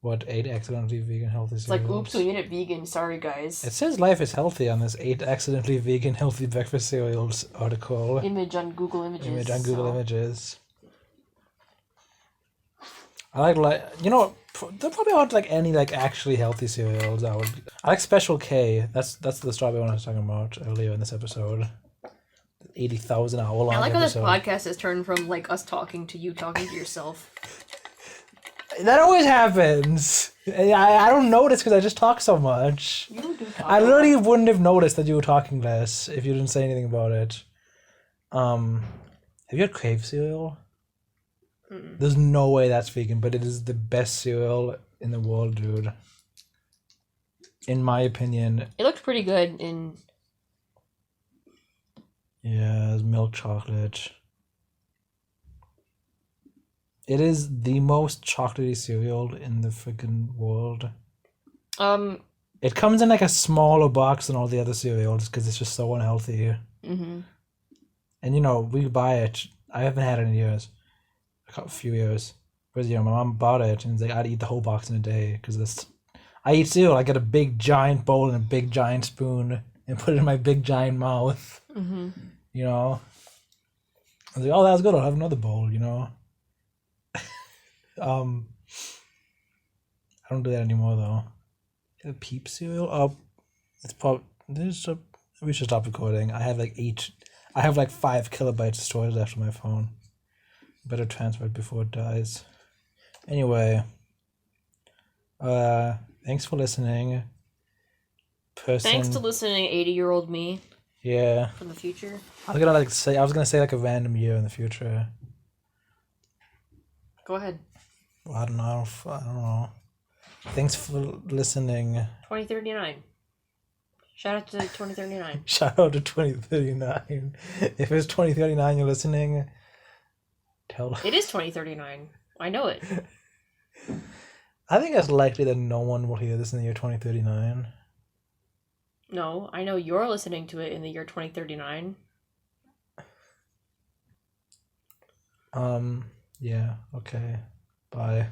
What, 8 accidentally vegan healthy cereals? It's like, oops, we made it vegan. Sorry, guys. It says life is healthy on this 8 accidentally vegan healthy breakfast cereals article. Image on Google Images. I like, you know, there probably aren't like any like actually healthy cereals. I like Special K. That's the strawberry one I was talking about earlier in this episode. 80,000 hour long. I like how this episode. podcast has turned from like us talking to you talking to yourself. That always happens. I don't notice because I just talk so much. You do talk. I literally wouldn't have noticed that you were talking less if you didn't say anything about it. Have you had Crave cereal? Mm-mm. There's no way that's vegan, but it is the best cereal in the world, dude. In my opinion. It looked pretty good in... Yeah, it's milk chocolate. It is the most chocolatey cereal in the freaking world. It comes in like a smaller box than all the other cereals because it's just so unhealthy. Mm-hmm. And you know, we buy it. I haven't had it in years. A few years. But you know, my mom bought it and it's like, I'd eat the whole box in a day because this. I eat cereal. I get a big giant bowl and a big giant spoon and put it in my big giant mouth. Mm-hmm. You know? I was like, oh, that was good. I'll have another bowl, you know? I don't do that anymore though. A Peep cereal? Oh, it's probably we should stop recording. I have like 5 kilobytes of storage left on my phone. Better transfer it before it dies. Anyway, thanks for listening. Thanks to listening, 80-year-old me. Yeah. From the future. I was gonna say like a random year in the future. Go ahead. Well, I don't know. Thanks for listening. 2039. Shout out to 2039. Shout out to 2039. If it's 2039 you're listening, tell. It is 2039. I know it. I think it's likely that no one will hear this in the year 2039. No, I know you're listening to it in the year 2039. Yeah, okay. Bye.